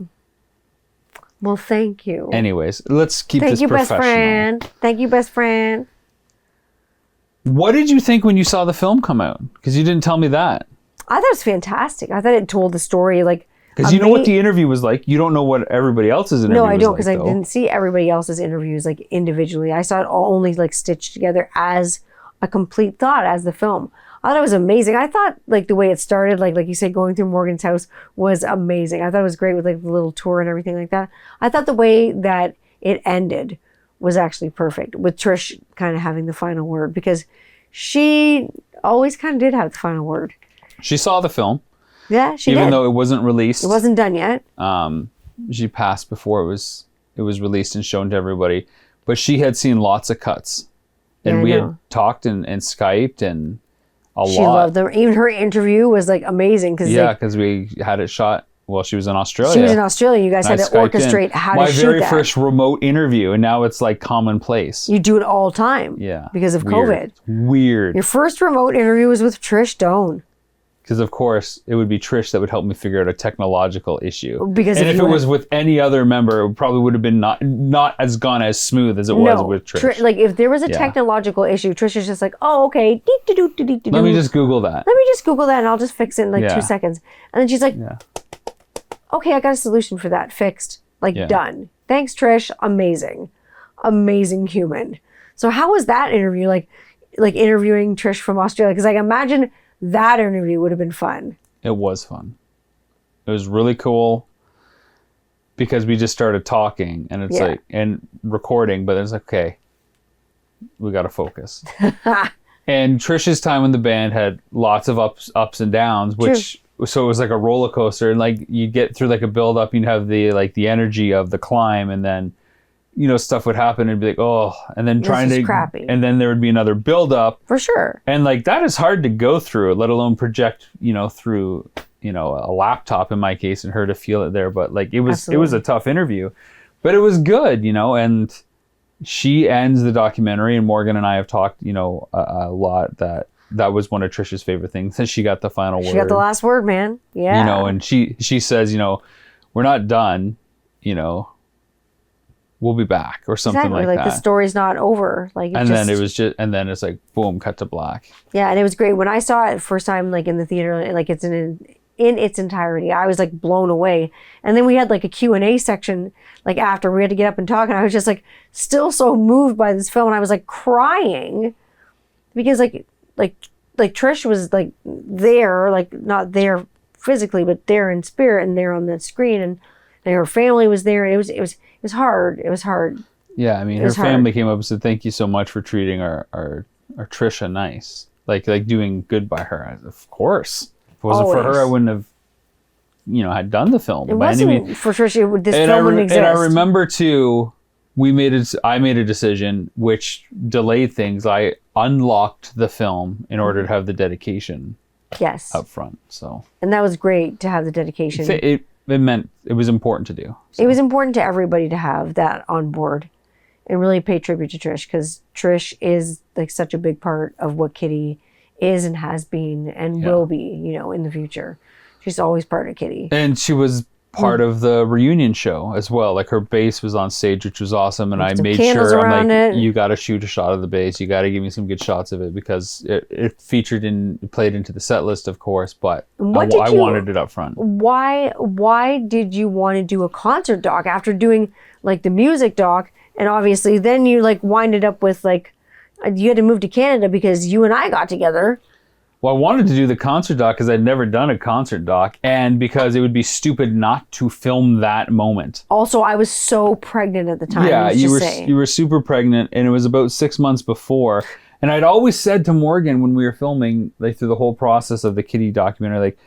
well, thank you. Anyways, let's keep Thank this you, best professional. friend. Thank you, best friend. What did you think when you saw the film come out? Because you didn't tell me that. I thought it was fantastic. I thought it told the story like... Because you know what the interview was like. You don't know what everybody else's interview was like. No, I don't, because I though. didn't see everybody else's interviews like individually. I saw it all only like stitched together as a complete thought, as the film. I thought it was amazing. I thought like the way it started, like you said, going through Morgan's house was amazing. I thought it was great with like the little tour and everything like that. I thought the way that it ended was actually perfect, with Trish kind of having the final word, because she always kind of did have the final word. She saw the film. Yeah, she Even did. though it wasn't released. It wasn't done yet. She passed before it was released and shown to everybody. But she had seen lots of cuts. And Yeah, I we know. had talked and Skyped and a She lot. loved them. Even her interview was like amazing, because Yeah, because we had it shot while she was in Australia. she was in Australia. You guys And had I to Skyped in. orchestrate how My to shoot very that. first remote interview, and now it's like commonplace. You do it all the time. Yeah. Because of Weird. COVID. Weird. Your first remote interview was with Trish Doan. Because of course it would be Trish that would help me figure out a technological issue. Because and if if you it was had- with any other member, it probably would have been not as gone as smooth as it was with Trish. Like if there was a Yeah. technological issue, Trish is just like, oh, okay. Let me just Google that. Let me just Google that and I'll just fix it in like Yeah. 2 seconds. And then she's like, Yeah. okay, I got a solution for that. Fixed. Like Yeah. done. Thanks, Trish. Amazing. Amazing human. So how was that interview? Like interviewing Trish from Australia? Because I imagine that interview would have been fun. It was fun. It was really cool because we just started talking and and recording, but it's like, okay, we got to focus. And Trish's time in the band had lots of ups and downs, which so it was like a roller coaster. And like you get through like a build up, you'd have the energy of the climb, and then stuff would happen and be like, oh, and then crappy. And then there would be another build up for sure. And like that is hard to go through, let alone project through a laptop in my case, and her to feel it there. But like it was a tough interview, but it was good, and she ends the documentary, and Morgan and I have talked a lot that was one of Trisha's favorite things, and she got the final word. She got the last word, man. Yeah. And she says, we're not done, we'll be back, or something like that. The story's not over. And then it's like, boom, cut to black. Yeah, and it was great. When I saw it first time, like in the theater, like it's in its entirety, I was like blown away. And then we had like a Q&A section, like after we had to get up and talk, and I was just like still so moved by this film, and I was like crying because like Trish was like there, like not there physically, but there in spirit and there on the screen, and her family was there, and it was hard. It was hard. Yeah, I mean, her family came up and said, "Thank you so much for treating our Trisha nice, like doing good by her." Of course, if it wasn't for her, I wouldn't have, had done the film. It wasn't for Trisha. This film wouldn't exist. And I remember too, I made a decision which delayed things. I unlocked the film in order to have the dedication. Yes. Up front. So. And that was great to have the dedication. It meant it was important to do. So. It was important to everybody to have that on board and really pay tribute to Trish, because Trish is like such a big part of what Kittie is and has been and will be, in the future. She's always part of Kittie. And she was part of the reunion show as well. Like her bass was on stage, which was awesome. And I made sure, I'm like, you got to shoot a shot of the bass. You got to give me some good shots of it, because it played into the set list, of course, but I wanted it up front. Why did you want to do a concert doc after doing like the music doc? And obviously then you like winded up with like, you had to move to Canada because you and I got together. Well, I wanted to do the concert doc because I'd never done a concert doc, and because it would be stupid not to film that moment. Also, I was so pregnant at the time. Yeah, you were super pregnant, and it was about 6 months before. And I'd always said to Morgan when we were filming, like through the whole process of the Kittie documentary, like,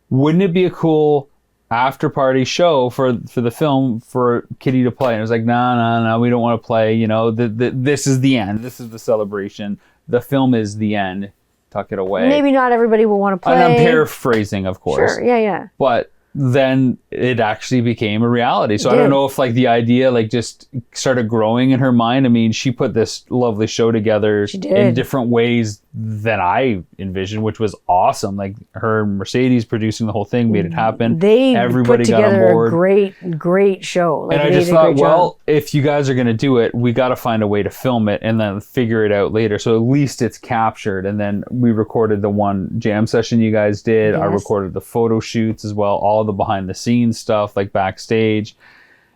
wouldn't it be a cool after party show for the film for Kittie to play? And I was like, no, we don't want to play. This is the end. This is the celebration. The film is the end. Tuck it away. Maybe not everybody will want to play. And I'm paraphrasing, of course. Sure, yeah. But then it actually became a reality. So I don't know if like the idea like just started growing in her mind. I mean, she put this lovely show together in different ways than I envisioned, which was awesome. Like her and Mercedes producing the whole thing made it happen. Everybody put together got on board. A great show. Like, and I just thought, well, if you guys are going to do it, we got to find a way to film it and then figure it out later. So at least it's captured. And then we recorded the one jam session you guys did. Yes. I recorded the photo shoots as well, all the behind the scenes stuff, like backstage.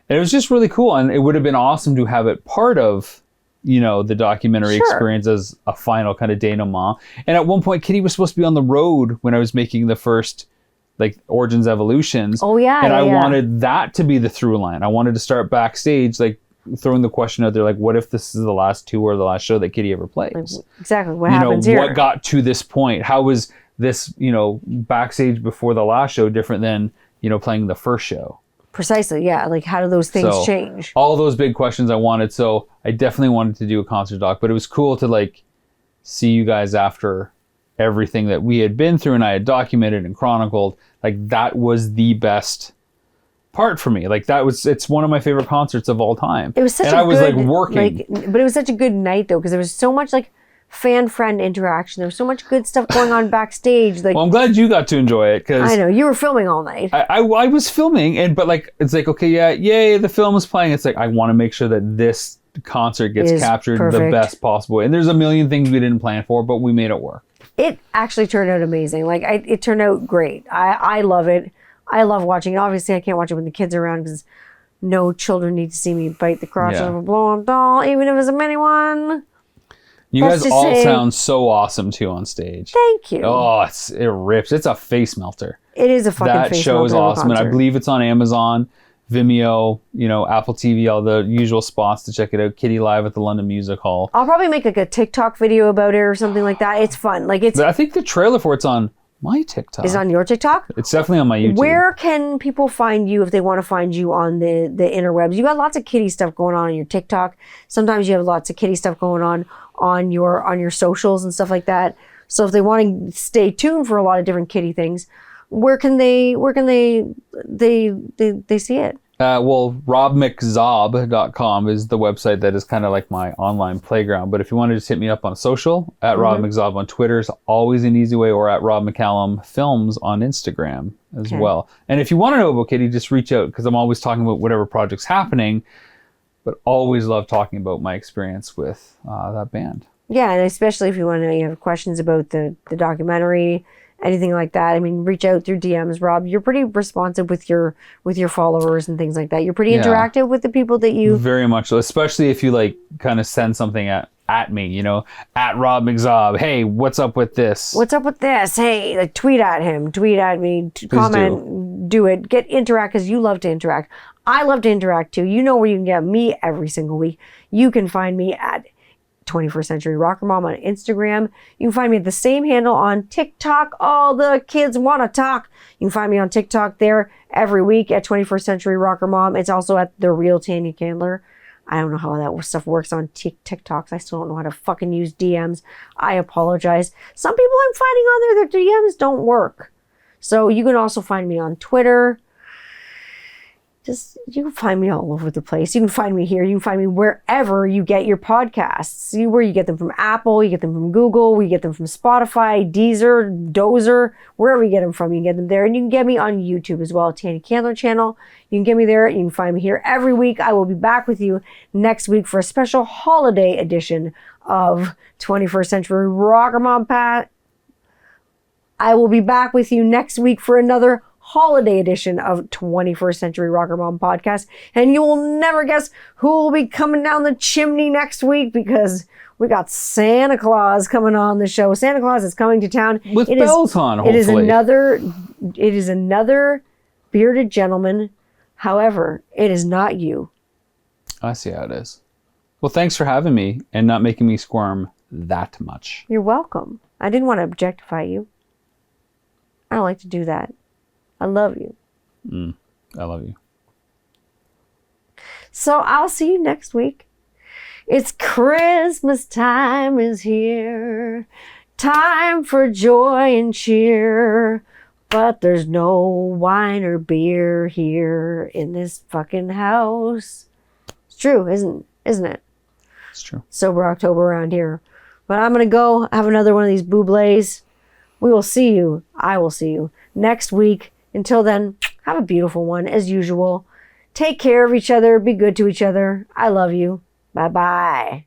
And it was just really cool. And it would have been awesome to have it part of the documentary experience as a final kind of denouement. And at one point, Kittie was supposed to be on the road when I was making the first like Origins Evolutions. Oh yeah. And I wanted that to be the through line. I wanted to start backstage, like throwing the question out there, like, what if this is the last tour or the last show that Kittie ever plays? Like, exactly. What happens here? What got to this point? How was this, backstage before the last show different than, playing the first show? Precisely, yeah. Like, how do those things change? All those big questions I wanted. So I definitely wanted to do a concert doc, but it was cool to like see you guys after everything that we had been through and I had documented and chronicled. Like that was the best part for me. Like it's one of my favorite concerts of all time. It was such and I was like working. But it was such a good night though, because there was so much like fan-friend interaction. There was so much good stuff going on backstage. Like, well, I'm glad you got to enjoy it, because I know you were filming all night. I was filming, but like it's like, okay, yeah, yay, the film is playing. It's like I want to make sure that this concert gets captured the best possible way. And there's a million things we didn't plan for, but we made it work. It actually turned out amazing. Like it turned out great. I love it. I love watching it. Obviously, I can't watch it when the kids are around because no children need to see me bite the crotch of a blow-up doll, even if it's a mini one. You guys all sound so awesome too on stage. Thank you. Oh, it rips. It's a face melter. It is a fucking face melter. That show is awesome, and I believe it's on Amazon. Vimeo, Apple TV, all the usual spots to check it out. Kittie Live at the London Music Hall. I'll probably make like a TikTok video about it or something like that. It's fun. Like I think the trailer for it's on my TikTok. Is on your TikTok? It's definitely on my YouTube. Where can people find you if they want to find you on the interwebs? You got lots of Kittie stuff going on your TikTok. Sometimes you have lots of Kittie stuff going on your socials and stuff like that. So if they want to stay tuned for a lot of different Kittie things, where can they see it? Well, robmczob.com is the website that is kind of like my online playground. But if you want to just hit me up on social, at Rob McZob on Twitter is always an easy way, or at Rob McCallum Films on Instagram as well. And if you want to know about Kittie, just reach out, because I'm always talking about whatever project's happening, but always love talking about my experience with that band. Yeah, and especially if you have questions about the documentary, anything like that. I mean, reach out through DMs, Rob. You're pretty responsive with your followers and things like that. You're pretty interactive with the people that you... Very much so, especially if you like kind of send something at me, at Rob McZob. Hey, what's up with this? What's up with this? Hey, like tweet at him, tweet at me, comment, do it. Interact, because you love to interact. I love to interact too. You know where you can get me every single week. You can find me at 21st Century Rocker Mom on Instagram. You can find me at the same handle on TikTok. All the kids want to talk. You can find me on TikTok there every week at 21st Century Rocker Mom. It's also at The Real Tanya Candler. I don't know how that stuff works on TikToks. I still don't know how to fucking use DMs. I apologize. Some people I'm finding on there, their DMs don't work. So you can also find me on Twitter. You can find me all over the place. You can find me here. You can find me wherever you get your podcasts. Where you get them from Apple, you get them from Google, we get them from Spotify, Deezer, Dozer, wherever you get them from, you can get them there. And you can get me on YouTube as well, Tanya Candler channel. You can get me there. You can find me here every week. I will be back with you next week for a special holiday edition of 21st Century Rocker Mom Pat. I will be back with you next week for another holiday edition of 21st Century Rocker Mom podcast, and you will never guess who will be coming down the chimney next week, because we got Santa Claus coming on the show. Santa Claus is coming to town with bells on. Hopefully, it is another bearded gentleman. However, it is not you. I see how it is. Well, thanks for having me and not making me squirm that much. You're welcome. I didn't want to objectify you. I don't like to do that. I love you. I love you. So I'll see you next week. It's Christmas time is here. Time for joy and cheer. But there's no wine or beer here in this fucking house. It's true, isn't it? It's true. Sober October around here. But I'm going to go have another one of these bublés. We will see you. I will see you next week. Until then, have a beautiful one as usual. Take care of each other. Be good to each other. I love you. Bye-bye.